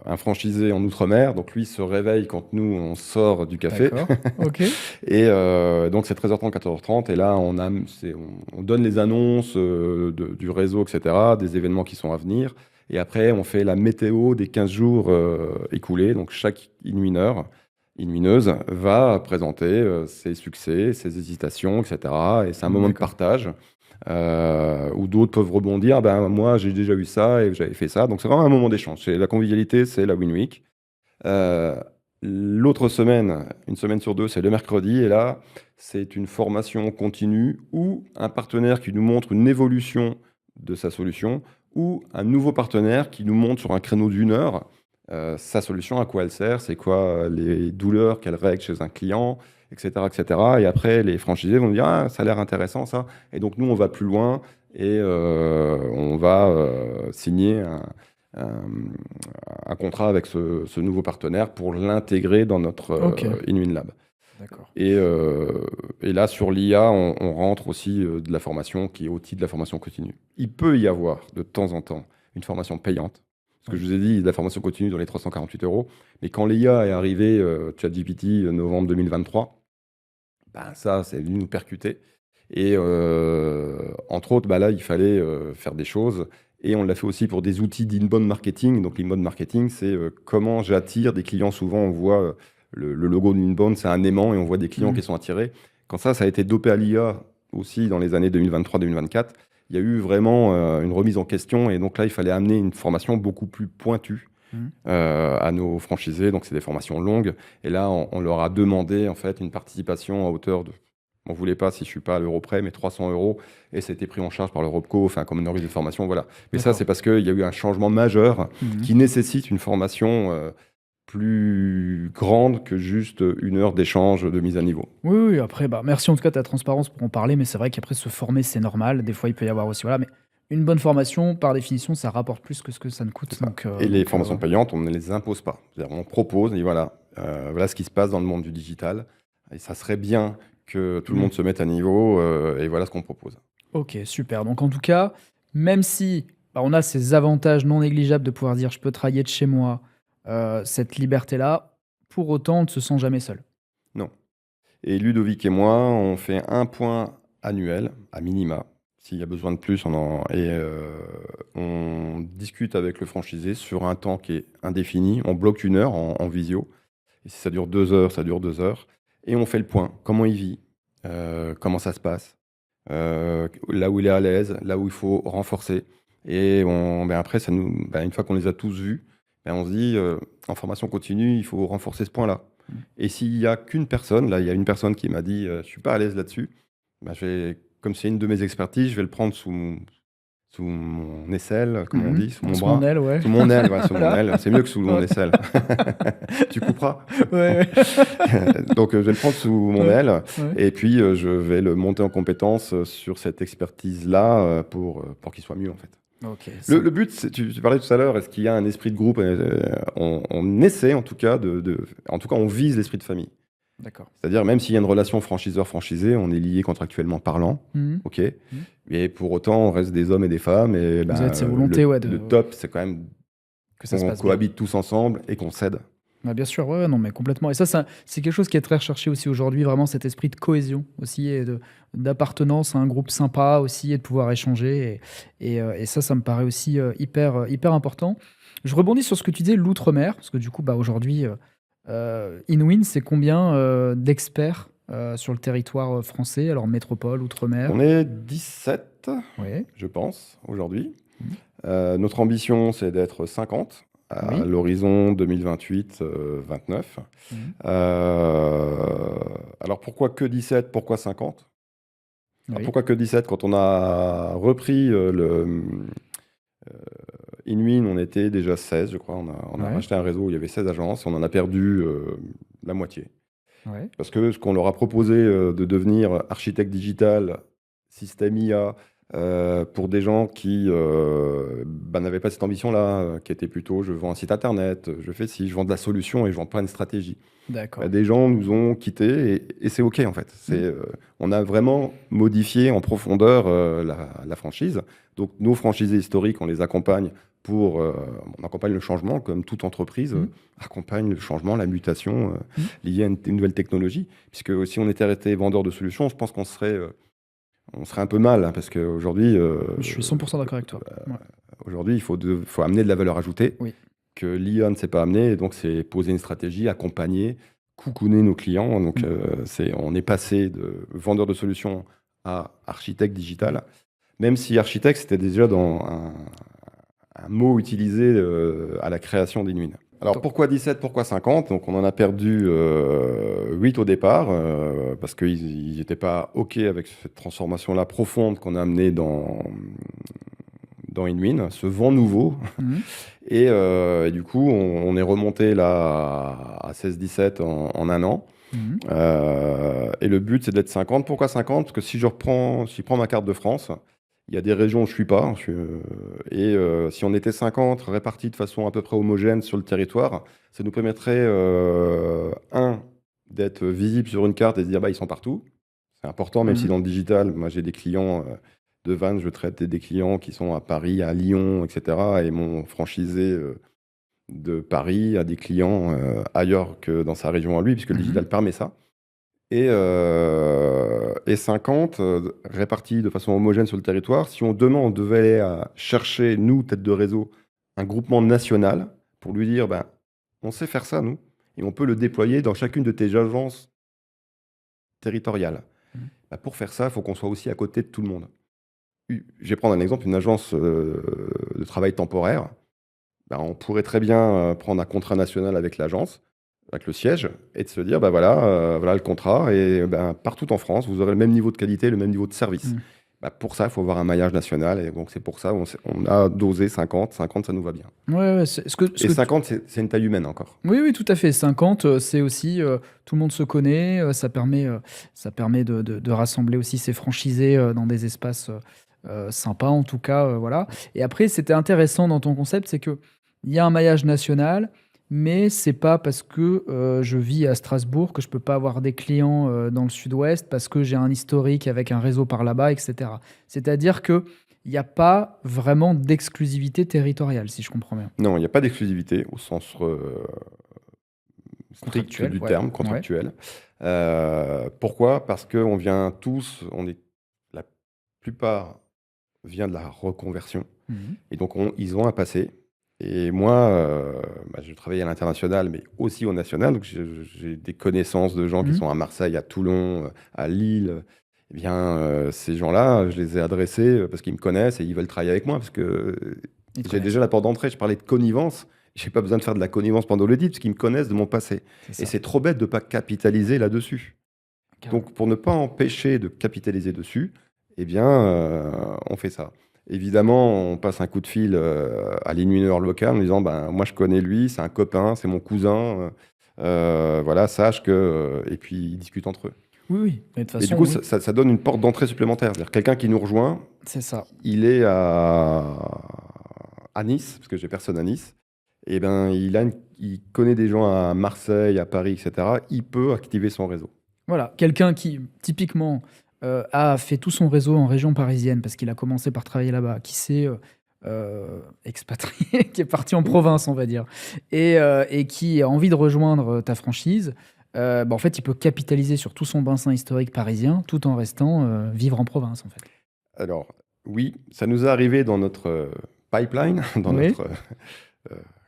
un franchisé en Outre-mer, donc lui se réveille quand nous, on sort du café. D'accord. Ok. Et donc c'est 13h30, 14h30, et là on donne les annonces du réseau, etc., des événements qui sont à venir. Et après, on fait la météo des 15 jours écoulés. Donc chaque Inwineuse va présenter ses succès, ses hésitations, etc. Et c'est un moment de D'accord. partage où d'autres peuvent rebondir. Ben, moi, j'ai déjà eu ça et j'avais fait ça. Donc c'est vraiment un moment d'échange. C'est la convivialité, c'est la Win Week. Euh, L'autre semaine, une semaine sur 2, c'est le mercredi. Et là, c'est une formation continue ou un partenaire qui nous montre une évolution de sa solution ou un nouveau partenaire qui nous montre sur un créneau d'1 heure sa solution, à quoi elle sert, c'est quoi les douleurs qu'elle règle chez un client, etc., etc. Et après, les franchisés vont dire, ah, ça a l'air intéressant ça. Et donc nous, on va plus loin et on va signer un- un contrat avec ce nouveau partenaire pour l'intégrer dans notre Ok. InWinLab. D'accord. Et là, sur l'IA, on rentre aussi de la formation qui est outil de la formation continue. Il peut y avoir de temps en temps une formation payante. Ce que Oui. je vous ai dit, de la formation continue dans les 348 euros. Mais quand l'IA est arrivé, ChatGPT, novembre 2023, ben ça, c'est venu nous percuter. Et entre autres, bah là, il fallait faire des choses. Et on l'a fait aussi pour des outils d'inbound marketing. Donc, l'inbound marketing, c'est comment j'attire des clients. Souvent, on voit le logo d'inbound, c'est un aimant et on voit des clients qui Mhm. sont attirés. Quand ça a été dopé à l'IA aussi dans les années 2023-2024, il y a eu vraiment une remise en question. Et donc là, il fallait amener une formation beaucoup plus pointue Mhm. à nos franchisés. Donc, c'est des formations longues. Et là, on leur a demandé en fait une participation à hauteur de, on voulait pas, si je suis pas à l'euro près, mais 300 euros. Et c'était pris en charge par le ROPCO, enfin, comme une organisme de formation, voilà. Mais ça, D'accord. c'est parce qu'il y a eu un changement majeur Mhm. qui nécessite une formation plus grande que juste 1 heure d'échange, de mise à niveau. Oui, oui, après, bah, merci en tout cas de ta transparence pour en parler, mais c'est vrai qu'après se former, c'est normal. Des fois, il peut y avoir aussi, voilà, mais une bonne formation, par définition, ça rapporte plus que ce que ça ne C'est coûte. ça. Et les formations Voilà. payantes, on ne les impose pas. C'est-à-dire, on propose, on dit voilà, voilà ce qui se passe dans le monde du digital. Et ça serait bien que tout le Mhm. monde se mette à niveau, et voilà ce qu'on propose. Ok, super. Donc en tout cas, même si bah, on a ces avantages non négligeables de pouvoir dire je peux travailler de chez moi, cette liberté-là, pour autant, on ne se sent jamais seul. Non. Et Ludovic et moi, on fait un point annuel, à minima. S'il y a besoin de plus, on discute avec le franchisé sur un temps qui est indéfini. On bloque 1 heure en visio. Et si ça dure 2 heures, ça dure 2 heures. Et on fait le point. Comment il vit, comment ça se passe, là où il est à l'aise, là où il faut renforcer. Et après, une fois qu'on les a tous vus, on se dit, en formation continue, il faut renforcer ce point-là. Et s'il n'y a qu'une personne, là, il y a une personne qui m'a dit, je ne suis pas à l'aise là-dessus, comme c'est une de mes expertises, je vais le prendre sous mon aisselle, comme on dit, sous mon Sous mon bras. aile, ouais. Sous mon aile, ouais, sous mon Voilà. aile. C'est mieux que sous mon Ouais. aisselle. Tu couperas. Ouais, Donc, je vais le prendre sous mon ouais. aile Ouais. et puis je vais le monter en compétence sur cette expertise-là pour qu'il soit mieux, en fait. Ok, Le but, tu parlais tout à l'heure, est-ce qu'il y a un esprit de groupe? On essaie, en tout cas, en tout cas, on vise l'esprit de famille. d'accord. C'est-à-dire, même s'il y a une relation franchiseur-franchisé, on est lié contractuellement parlant, Mhm. ok. Mais pour autant, on reste des hommes et des femmes. Et Vous avez cette le, volonté, ouais, le top, c'est quand même que ça se qu'on passe bien. cohabite tous ensemble et qu'on s'aide. Ah, bien sûr, ouais, non, mais complètement. Et ça, c'est quelque chose qui est très recherché aussi aujourd'hui, vraiment cet esprit de cohésion aussi et d'appartenance à un groupe sympa aussi et de pouvoir échanger. Et ça me paraît aussi hyper important. Je rebondis sur ce que tu disais, l'outre-mer, parce que du coup, bah, aujourd'hui, InWin, c'est combien d'experts sur le territoire français, alors métropole, outre-mer? On est 17, Ouais. je pense, aujourd'hui. Mhm. Notre ambition, c'est d'être 50 à Oui. l'horizon 2028-29. Mhm. Alors pourquoi que 17? Pourquoi 50? Alors Oui. pourquoi que 17? Quand on a repris InWin, on était déjà 16, je crois. On a Ouais. racheté un réseau où il y avait 16 agences. On en a perdu la moitié. Ouais. Parce que ce qu'on leur a proposé de devenir architecte digital, système IA, pour des gens qui n'avaient pas cette ambition-là, qui étaient plutôt je vends un site internet, je fais ci, je vends de la solution et je vends pas une stratégie. D'accord. Des gens nous ont quittés et c'est OK en fait. On a vraiment modifié en profondeur la franchise. Donc nos franchisés historiques, on les accompagne on accompagne le changement comme toute entreprise Mhm. accompagne le changement, la mutation Mhm. liée à une nouvelle technologie. Puisque si on était resté vendeur de solutions, je pense on serait un peu mal, hein, parce qu'aujourd'hui, Je suis 100% d'accord avec toi. Ouais. aujourd'hui, faut amener de la valeur ajoutée Oui. que l'IA ne sait pas amener. Et donc, c'est poser une stratégie, accompagner, coucouner nos clients. Donc, on est passé de vendeur de solutions à architecte digital. Même si architecte, c'était déjà dans un mot utilisé à la création d'Inwin. Alors Donc, pourquoi 17, pourquoi 50? Donc on en a perdu 8 au départ, parce qu'ils n'étaient pas OK avec cette transformation-là profonde qu'on a amenée dans InWin, ce vent nouveau. mhm. Et du coup, on est remonté là à 16-17 en un an. Mhm. Et le but, c'est d'être 50. Pourquoi 50? Parce que si je prends ma carte de France, il y a des régions où je ne suis pas. Si on était 50 répartis de façon à peu près homogène sur le territoire, ça nous permettrait, d'être visible sur une carte et de dire bah, ils sont partout. C'est important, même si Mhm. dans le digital, moi j'ai des clients de Vannes, je traite des clients qui sont à Paris, à Lyon, etc. Et mon franchisé de Paris a des clients ailleurs que dans sa région à lui, puisque le digital Mhm. permet ça. Et 50 répartis de façon homogène sur le territoire. Si demain on devait aller chercher, nous, tête de réseau, un groupement national pour lui dire, ben, on sait faire ça, nous, et on peut le déployer dans chacune de tes agences territoriales. Mhm. Ben, pour faire ça, il faut qu'on soit aussi à côté de tout le monde. Je vais prendre un exemple, une agence de travail temporaire. Ben, on pourrait très bien prendre un contrat national avec l'agence, avec le siège, et de se dire, bah voilà le contrat, et ben, partout en France, vous aurez le même niveau de qualité, le même niveau de service. Mhm. Bah, pour ça, il faut avoir un maillage national, et donc c'est pour ça on a dosé 50, 50 ça nous va bien. Ouais, ouais, ce que, Et 50, c'est une taille humaine encore. Oui, oui, tout à fait. 50, c'est aussi, tout le monde se connaît, ça permet de rassembler aussi ses franchisés dans des espaces sympas, en tout cas, voilà. Et après, c'était intéressant dans ton concept, c'est qu'il y a un maillage national, mais c'est pas parce que je vis à Strasbourg que je peux pas avoir des clients dans le sud-ouest, parce que j'ai un historique avec un réseau par là-bas, etc. C'est-à-dire que il n'y a pas vraiment d'exclusivité territoriale, si je comprends bien. Non, il n'y a pas d'exclusivité au sens strict Contractuel, du ouais. terme, Ouais. contractuel. Pourquoi? Parce qu'on vient tous, la plupart vient de la reconversion. Mhm. Et donc, ils ont un passé. Et moi, je travaille à l'international, mais aussi au national. Donc, j'ai des connaissances de gens qui Mhm. sont à Marseille, à Toulon, à Lille. Eh bien, ces gens-là, je les ai adressés parce qu'ils me connaissent et ils veulent travailler avec moi parce que Ils te j'ai connaissent. déjà la porte d'entrée. Je parlais de connivence. J'ai pas besoin de faire de la connivence pendant l'audit parce qu'ils me connaissent de mon passé. C'est Et ça. c'est trop bête de ne pas capitaliser là-dessus. Carrément. Donc, pour ne pas empêcher de capitaliser dessus, eh bien, on fait ça. Évidemment, on passe un coup de fil à l'inmineur local en disant, ben, moi, je connais lui, c'est un copain, c'est mon cousin. Voilà, sache que... et puis, ils discutent entre eux. Oui, oui. Mais de toute Et du façon, coup, oui. ça donne une porte d'entrée supplémentaire. C'est-à-dire quelqu'un qui nous rejoint, C'est ça. il est à Nice, parce que j'ai personne à Nice. Et ben, il connaît des gens à Marseille, à Paris, etc. Il peut activer son réseau. Voilà. Quelqu'un qui, typiquement, a fait tout son réseau en région parisienne parce qu'il a commencé par travailler là-bas, qui s'est expatrié, qui est parti en province, on va dire, et qui a envie de rejoindre ta franchise, en fait, il peut capitaliser sur tout son bassin historique parisien tout en restant vivre en province, en fait. Alors, oui, ça nous est arrivé dans notre pipeline, dans Oui. notre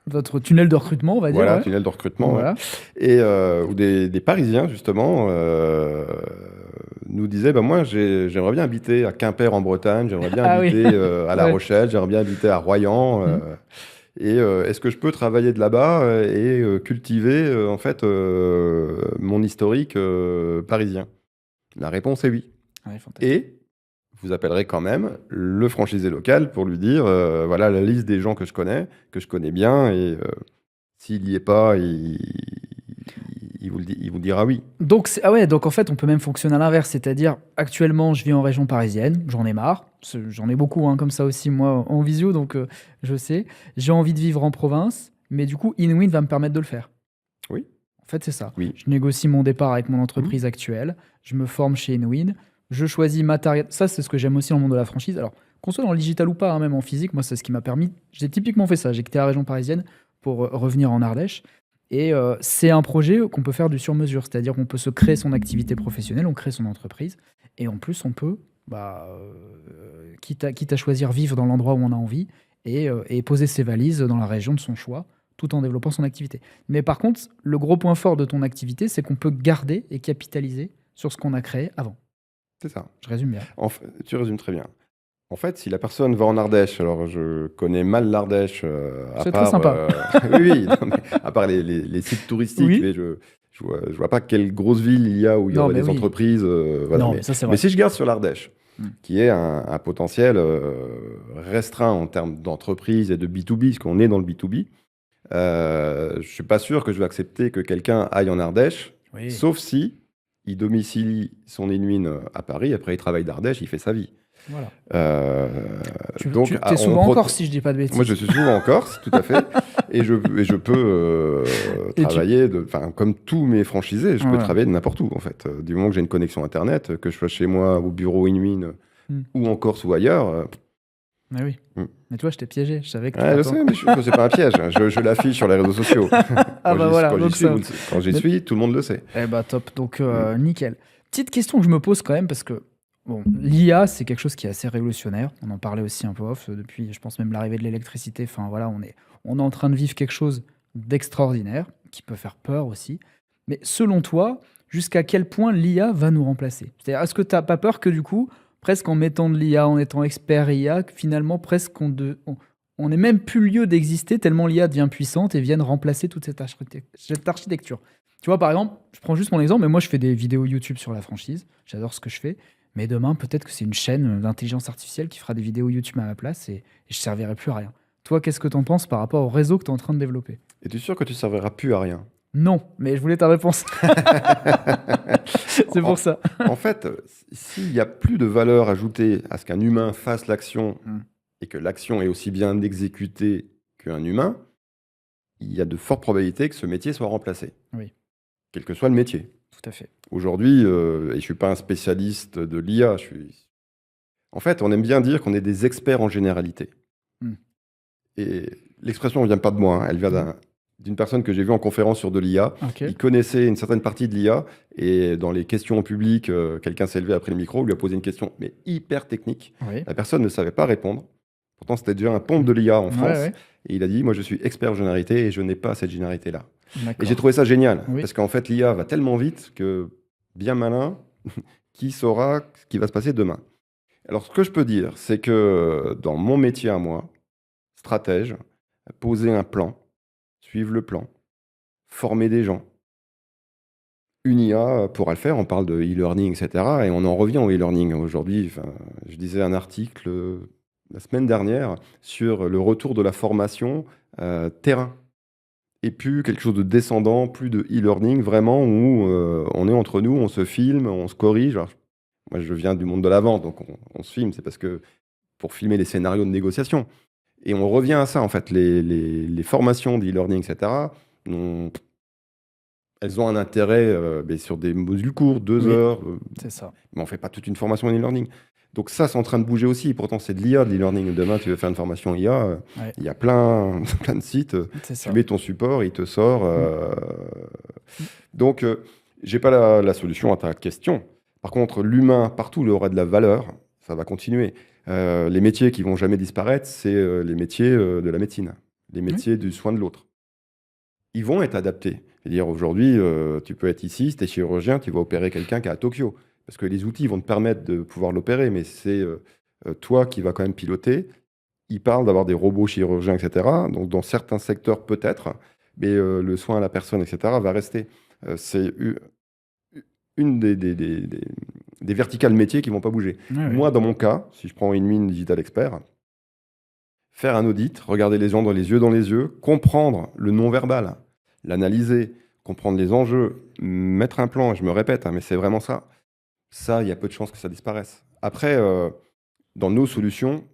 Votre tunnel de recrutement, on va dire, voilà, ouais. tunnel de recrutement, ouais. Voilà. Et où des Parisiens, justement, nous disaient, bah, moi, j'aimerais bien habiter à Quimper en Bretagne, j'aimerais bien Ah oui. habiter à La Ouais. Rochelle, j'aimerais bien habiter à Royan. Et est-ce que je peux travailler de là-bas et cultiver, en fait, mon historique parisien? La réponse est oui. Ouais, fantastique. Et vous appellerez quand même le franchisé local pour lui dire, voilà la liste des gens que je connais bien, et s'il n'y est pas, il vous dira oui. Donc, ah ouais, donc en fait, on peut même fonctionner à l'inverse, c'est-à-dire actuellement, je vis en région parisienne, j'en ai marre, j'en ai beaucoup comme ça aussi, moi, en visio, donc je sais. J'ai envie de vivre en province, mais du coup, InWin va me permettre de le faire. Oui, En fait, c'est ça. oui. Je négocie mon départ avec mon entreprise actuelle, je me forme chez InWin, je choisis ma target. Ça, c'est ce que j'aime aussi dans le monde de la franchise. Alors, qu'on soit dans le digital ou pas, hein, même en physique, moi, c'est ce qui m'a permis. J'ai typiquement fait ça. J'ai quitté la région parisienne pour revenir en Ardèche. Et c'est un projet qu'on peut faire du sur-mesure, c'est-à-dire qu'on peut se créer son activité professionnelle, on crée son entreprise, et en plus on peut, quitte à choisir vivre dans l'endroit où on a envie, et poser ses valises dans la région de son choix, tout en développant son activité. Mais par contre, le gros point fort de ton activité, c'est qu'on peut garder et capitaliser sur ce qu'on a créé avant. C'est ça. Je résume bien. Tu résumes très bien. En fait, si la personne va en Ardèche, alors je connais mal l'Ardèche, à C'est très part, sympa. oui, oui, non, mais à part les sites touristiques, Oui. mais je vois pas quelle grosse ville il y a où il y Non, aurait mais des oui. entreprises. Voilà, Non, mais ça, c'est vrai. mais si je garde sur l'Ardèche, Mm. qui est un potentiel restreint en termes d'entreprise et de B2B, parce qu'on est dans le B2B, je suis pas sûr que je vais accepter que quelqu'un aille en Ardèche, Oui. sauf si il domicilie son InWin à Paris, après il travaille d'Ardèche, il fait sa vie. Voilà. Donc, tu on es souvent en prote- Corse, si je dis pas de bêtises. Moi, je suis souvent en Corse, tout à fait, et je peux Et tu- travailler, comme tous mes franchisés, je peux Ouais. travailler de n'importe où, en fait. Du moment que j'ai une connexion Internet, que je sois chez moi, au bureau InWin, Mm. ou en Corse ou ailleurs. Mais oui. Mm. Mais toi, je t'ai piégé. Je savais que tu Ouais, je partais en sais, mais c'est pas un piège. Je l'affiche sur les réseaux sociaux. Ah bah voilà, donc ça. Quand j'y Mais- suis, tout le monde le sait. Eh bah top, donc nickel. Petite question que je me pose quand même, parce que bon, l'IA, c'est quelque chose qui est assez révolutionnaire. On en parlait aussi un peu off depuis, je pense même l'arrivée de l'électricité. Enfin voilà, on est en train de vivre quelque chose d'extraordinaire, qui peut faire peur aussi. Mais selon toi, jusqu'à quel point l'IA va nous remplacer? C'est-à-dire, est-ce que tu n'as pas peur que du coup, presque en mettant de l'IA, en étant expert IA, que finalement, presque on n'est même plus lieu d'exister tellement l'IA devient puissante et vienne remplacer toute cette architecture. Tu vois, par exemple, je prends juste mon exemple, mais moi, je fais des vidéos YouTube sur la franchise. J'adore ce que je fais. Mais demain, peut-être que c'est une chaîne d'intelligence artificielle qui fera des vidéos YouTube à ma place et je ne servirai plus à rien. Toi, qu'est-ce que tu en penses par rapport au réseau que tu es en train de développer? Es-tu sûr que tu serviras plus à rien? Non, mais je voulais ta réponse. C'est pour ça. En fait, s'il n'y a plus de valeur ajoutée à ce qu'un humain fasse l'action et que l'action est aussi bien exécutée qu'un humain, il y a de fortes probabilités que ce métier soit remplacé. Oui. Quel que soit le métier. Tout à fait. Aujourd'hui, et je ne suis pas un spécialiste de l'IA, en fait, on aime bien dire qu'on est des experts en généralité. Et l'expression ne vient pas de moi, hein, elle vient d'une personne que j'ai vue en conférence sur de l'IA. Okay. Il connaissait une certaine partie de l'IA et dans les questions au public, quelqu'un s'est levé après le micro, lui a posé une question mais hyper technique. Oui. La personne ne savait pas répondre. Pourtant, c'était déjà un ponte de l'IA en Ouais, France. ouais. Et il a dit, moi, je suis expert généralité et je n'ai pas cette généralité-là. Et D'accord. j'ai trouvé ça génial, Oui. parce qu'en fait, l'IA va tellement vite que, bien malin, qui saura ce qui va se passer demain. Alors, ce que je peux dire, c'est que dans mon métier à moi, stratège, poser un plan, suivre le plan, former des gens, une IA pourra le faire. On parle de e-learning, etc. Et on en revient au e-learning. Aujourd'hui, je lisais un article la semaine dernière sur le retour de la formation terrain. Et plus quelque chose de descendant, plus de e-learning, vraiment, où on est entre nous, on se filme, on se corrige. Alors, moi, je viens du monde de la vente, donc on se filme, c'est parce que pour filmer les scénarios de négociation. Et on revient à ça, en fait. Les formations d'e-learning, etc., elles ont un intérêt mais sur des modules courts, 2 Oui, heures, c'est ça. mais on ne fait pas toute une formation en e-learning. Donc ça, c'est en train de bouger aussi. Pourtant, c'est de l'IA, de l'e-learning. Demain, tu veux faire une formation IA, Ouais, il y a plein, plein de sites. c'est Tu ça. mets ton support, il te sort. Mm. Donc, j'ai pas la solution à ta question. Par contre, l'humain, partout, il aura de la valeur. Ça va continuer. Les métiers qui vont jamais disparaître, c'est les métiers de la médecine, les Oui, métiers du soin de l'autre. Ils vont être adaptés. C'est-à-dire, aujourd'hui, tu peux être ici, si tu es chirurgien, tu vas opérer quelqu'un qui est à Tokyo. Parce que les outils vont te permettre de pouvoir l'opérer, mais c'est toi qui vas quand même piloter. Ils parlent d'avoir des robots chirurgiens, etc. Donc, dans certains secteurs, peut-être, mais le soin à la personne, etc., va rester. C'est une des verticales métiers qui ne vont pas bouger. ouais, ouais. Moi, dans mon cas, si je prends une mine Digital Expert, faire un audit, regarder les gens dans les yeux, comprendre le non-verbal, l'analyser, comprendre les enjeux, mettre un plan, je me répète, hein, mais c'est vraiment ça. Ça, il y a peu de chances que ça disparaisse. Après, dans nos solutions,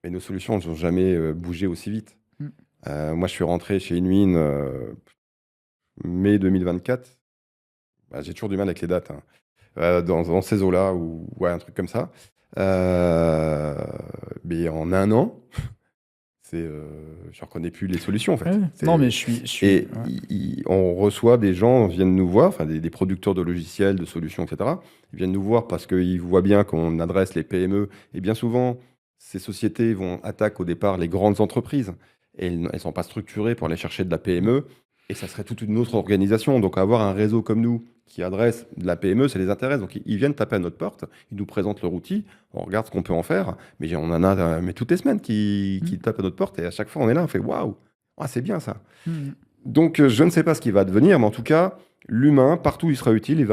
mais nos solutions n'ont jamais bougé aussi vite. Mm. Moi, je suis rentré chez Inwin mai 2024. Bah, j'ai toujours du mal avec les dates, hein. Dans ces eaux-là, ou ouais, un truc comme ça. Mais en un an, je ne reconnais plus les solutions, en Ouais, fait. ouais. Non, mais je suis. Et Ouais. on reçoit des gens, viennent nous voir, enfin des producteurs de logiciels, de solutions, etc. Ils viennent nous voir parce qu'ils voient bien qu'on adresse les PME. Et bien souvent, ces sociétés vont attaquer au départ les grandes entreprises. Et elles ne sont pas structurées pour aller chercher de la PME. Et ça serait toute une autre organisation. Donc avoir un réseau comme nous qui adresse de la PME, ça les intéresse. Donc ils viennent taper à notre porte, ils nous présentent leur outil, on regarde ce qu'on peut en faire. Mais on en a mais toutes les semaines qui tapent à notre porte. Et à chaque fois, on est là, on fait waouh, ah, c'est bien ça. Mm. Donc, je ne sais pas ce qui va devenir, mais en tout cas, l'humain, partout où il sera utile, il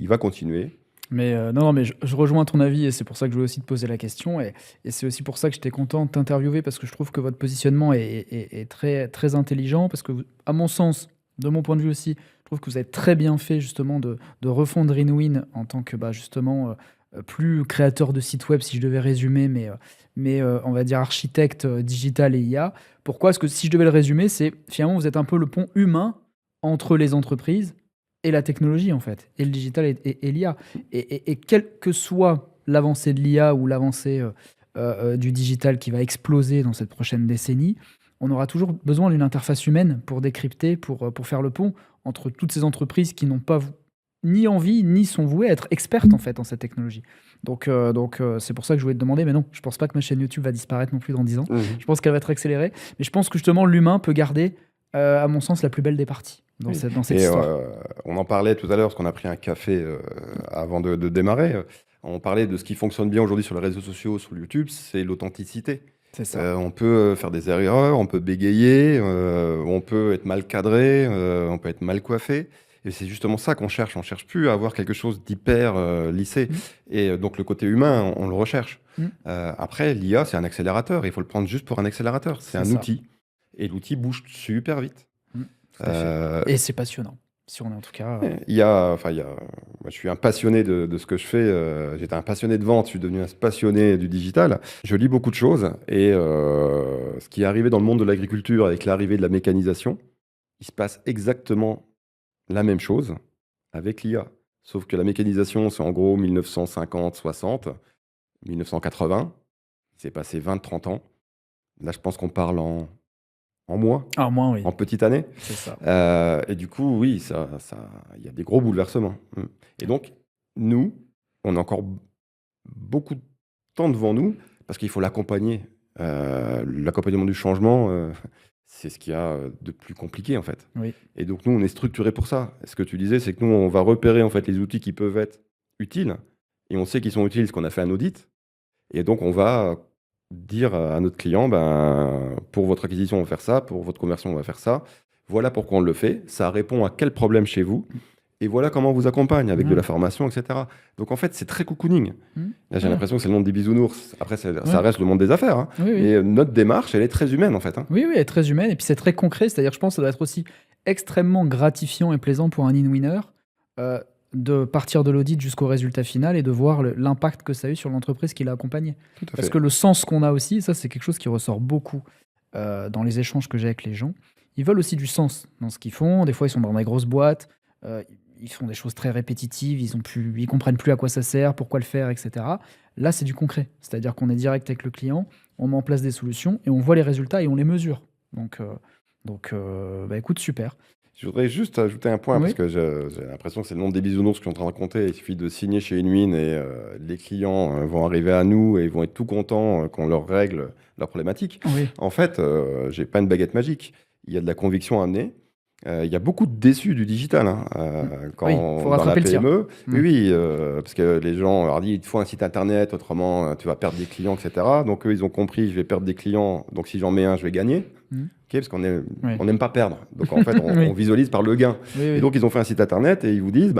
va continuer. Mais non, non, mais je rejoins ton avis et c'est pour ça que je voulais aussi te poser la question. Et c'est aussi pour ça que j'étais content de t'interviewer parce que je trouve que votre positionnement est très, très intelligent. Parce que, à mon sens, de mon point de vue aussi, je trouve que vous avez très bien fait justement de refondre Inwin en tant que bah, justement plus créateur de site web, si je devais résumer, mais on va dire architecte digital et IA. Pourquoi? Parce que si je devais le résumer, c'est finalement vous êtes un peu le pont humain entre les entreprises et la technologie en fait, et le digital et l'IA. Et quelle que soit l'avancée de l'IA ou l'avancée du digital qui va exploser dans cette prochaine décennie, on aura toujours besoin d'une interface humaine pour décrypter, pour faire le pont entre toutes ces entreprises qui n'ont pas ni envie, ni sont vouées à être expertes en fait en cette technologie. Donc c'est pour ça que je voulais te demander, mais non, je pense pas que ma chaîne YouTube va disparaître non plus dans 10 ans. Je pense qu'elle va être accélérée, mais je pense que justement l'humain peut garder, à mon sens, la plus belle des parties dans Oui. cette Et histoire. on en parlait tout à l'heure, parce qu'on a pris un café avant de démarrer. On parlait de ce qui fonctionne bien aujourd'hui sur les réseaux sociaux, sur YouTube, c'est l'authenticité. C'est ça. On peut faire des erreurs, on peut bégayer, on peut être mal cadré, on peut être mal coiffé. Et c'est justement ça qu'on cherche. On cherche plus à avoir quelque chose d'hyper lissé. Mm. Et donc le côté humain, on le recherche. Mm. Après, l'IA, c'est un accélérateur. Il faut le prendre juste pour un accélérateur. C'est C'est un ça. outil. Et l'outil bouge super vite. Mm. Tout à fait. Euh, Et c'est passionnant, si on est en tout cas. moi, je suis un passionné de ce que je fais. J'étais un passionné de vente, je suis devenu un passionné du digital. Je lis beaucoup de choses et ce qui est arrivé dans le monde de l'agriculture avec l'arrivée de la mécanisation, il se passe exactement la même chose avec l'IA. Sauf que la mécanisation, c'est en gros 1950, 60, 1980. Il s'est passé 20, 30 ans. Là, je pense qu'on parle en mois, Ah, moins, oui. en petites années. C'est ça. Et du coup, oui, il y a des gros bouleversements. Et donc, nous, on a encore beaucoup de temps devant nous parce qu'il faut l'accompagner. L'accompagnement du changement, c'est ce qu'il y a de plus compliqué en fait. Oui. Et donc nous, on est structuré pour ça. Ce que tu disais, c'est que nous, on va repérer en fait les outils qui peuvent être utiles, et on sait qu'ils sont utiles parce qu'on a fait un audit. Et donc on va dire à notre client, pour votre acquisition, on va faire ça, pour votre conversion, on va faire ça. Voilà pourquoi on le fait. Ça répond à quel problème chez vous. Et voilà comment on vous accompagne avec de la formation, etc. Donc en fait, c'est très cocooning. Là, j'ai l'impression que c'est le monde des bisounours. Après, ça reste le monde des affaires. Hein. Oui, oui. Et notre démarche, elle est très humaine en fait. Hein. Oui, elle est très humaine. Et puis c'est très concret. C'est-à-dire, je pense que ça doit être aussi extrêmement gratifiant et plaisant pour un in-winner de partir de l'audit jusqu'au résultat final et de voir l'impact que ça a eu sur l'entreprise qui l'a accompagné. Parce que le sens qu'on a aussi, ça c'est quelque chose qui ressort beaucoup dans les échanges que j'ai avec les gens. Ils veulent aussi du sens dans ce qu'ils font. Des fois, ils sont dans des grosses boîtes. Ils font des choses très répétitives, ils comprennent plus à quoi ça sert, pourquoi le faire, etc. Là, c'est du concret. C'est-à-dire qu'on est direct avec le client, on met en place des solutions et on voit les résultats et on les mesure. Donc écoute, super. Je voudrais juste ajouter un point, parce que j'ai l'impression que c'est le monde des bisounours que je suis en train de raconter. Il suffit de signer chez InWin et les clients vont arriver à nous et ils vont être tout contents qu'on leur règle leurs problématiques. Oui. En fait, j'ai pas une baguette magique. Il y a de la conviction à amener. Il y a beaucoup de déçus du digital faut dans la PME. Oui, parce que les gens leur disent il te faut un site internet, autrement tu vas perdre des clients, etc. Donc eux, ils ont compris je vais perdre des clients, donc si j'en mets un, je vais gagner. Parce qu'on n'aime pas perdre. Donc en fait, on visualise par le gain. Et donc ils ont fait un site internet et ils vous disent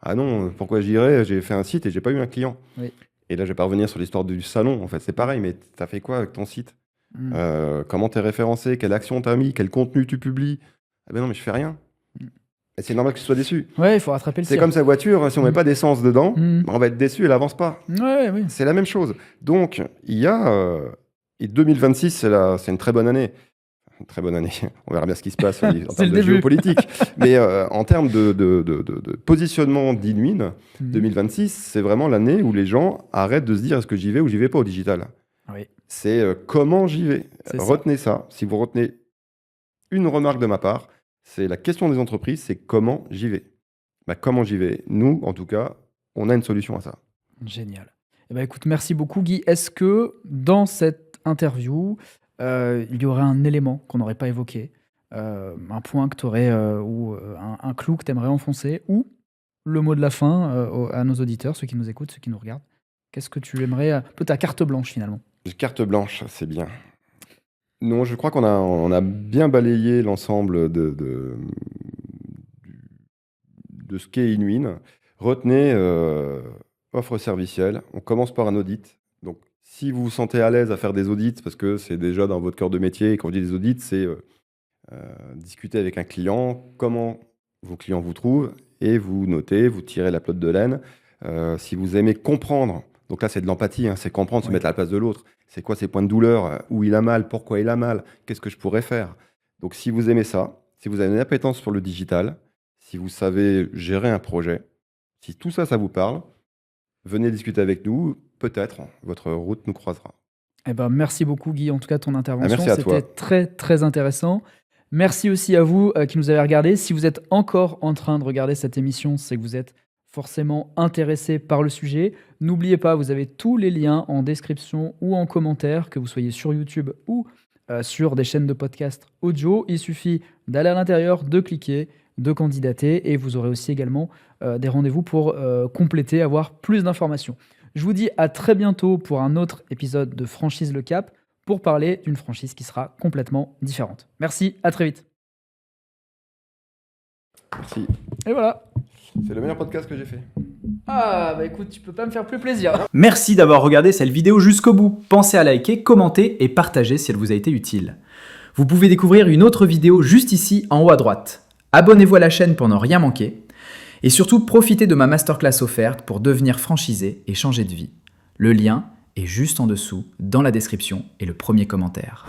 ah non, pourquoi j'irais, j'ai fait un site et j'ai pas eu un client. Et là, je vais pas revenir sur l'histoire du salon. En fait, c'est pareil, mais tu as fait quoi avec ton site Comment tu es référencé? Quelle action tu as mis? Quel contenu tu publies? Ah ben non, mais je fais rien. Et c'est normal que tu sois déçu. Ouais, il faut rattraper le tir. C'est comme sa voiture, si on met pas d'essence dedans, on va être déçu, elle avance pas. Oui. C'est la même chose. Donc, il y a... et 2026, c'est une très bonne année. Une très bonne année. On verra bien ce qui se passe en termes de géopolitique. Mais en termes de positionnement d'InWin, 2026, c'est vraiment l'année où les gens arrêtent de se dire est-ce que j'y vais ou j'y vais pas au digital. C'est comment j'y vais. Retenez ça. Si vous retenez une remarque de ma part, c'est la question des entreprises, c'est comment j'y vais. Comment j'y vais? Nous, en tout cas, on a une solution à ça. Génial. Écoute, merci beaucoup Guy. Est-ce que dans cette interview, il y aurait un élément qu'on n'aurait pas évoqué, un point que tu aurais, ou un clou que tu aimerais enfoncer, ou le mot de la fin à nos auditeurs, ceux qui nous écoutent, ceux qui nous regardent? Qu'est-ce que tu aimerais, un peu ta carte blanche finalement? Carte blanche, c'est bien. Non, je crois qu'on a bien balayé l'ensemble de ce qu'est InWin. Retenez offre servicielle. On commence par un audit. Donc, si vous vous sentez à l'aise à faire des audits, parce que c'est déjà dans votre cœur de métier, et quand on dit des audits, c'est discuter avec un client, comment vos clients vous trouvent, et vous notez, vous tirez la pelote de laine. Si vous aimez comprendre, donc là c'est de l'empathie, c'est comprendre, se mettre à la place de l'autre. C'est quoi ses points de douleur? Où il a mal? Pourquoi il a mal? Qu'est-ce que je pourrais faire? Donc si vous aimez ça, si vous avez une appétence pour le digital, si vous savez gérer un projet, si tout ça, ça vous parle, venez discuter avec nous. Peut-être votre route nous croisera. Merci beaucoup Guy, en tout cas ton intervention. Merci à toi. C'était très très intéressant. Merci aussi à vous qui nous avez regardé. Si vous êtes encore en train de regarder cette émission, c'est que vous êtes forcément intéressé par le sujet. N'oubliez pas, vous avez tous les liens en description ou en commentaire, que vous soyez sur YouTube ou sur des chaînes de podcast audio. Il suffit d'aller à l'intérieur, de cliquer, de candidater, et vous aurez aussi également des rendez-vous pour compléter, avoir plus d'informations. Je vous dis à très bientôt pour un autre épisode de Franchise Le Cap, pour parler d'une franchise qui sera complètement différente. Merci, à très vite. Merci. Et voilà. C'est le meilleur podcast que j'ai fait. Écoute, tu peux pas me faire plus plaisir. Merci d'avoir regardé cette vidéo jusqu'au bout. Pensez à liker, commenter et partager si elle vous a été utile. Vous pouvez découvrir une autre vidéo juste ici en haut à droite. Abonnez-vous à la chaîne pour ne rien manquer. Et surtout, profitez de ma masterclass offerte pour devenir franchisé et changer de vie. Le lien est juste en dessous, dans la description et le premier commentaire.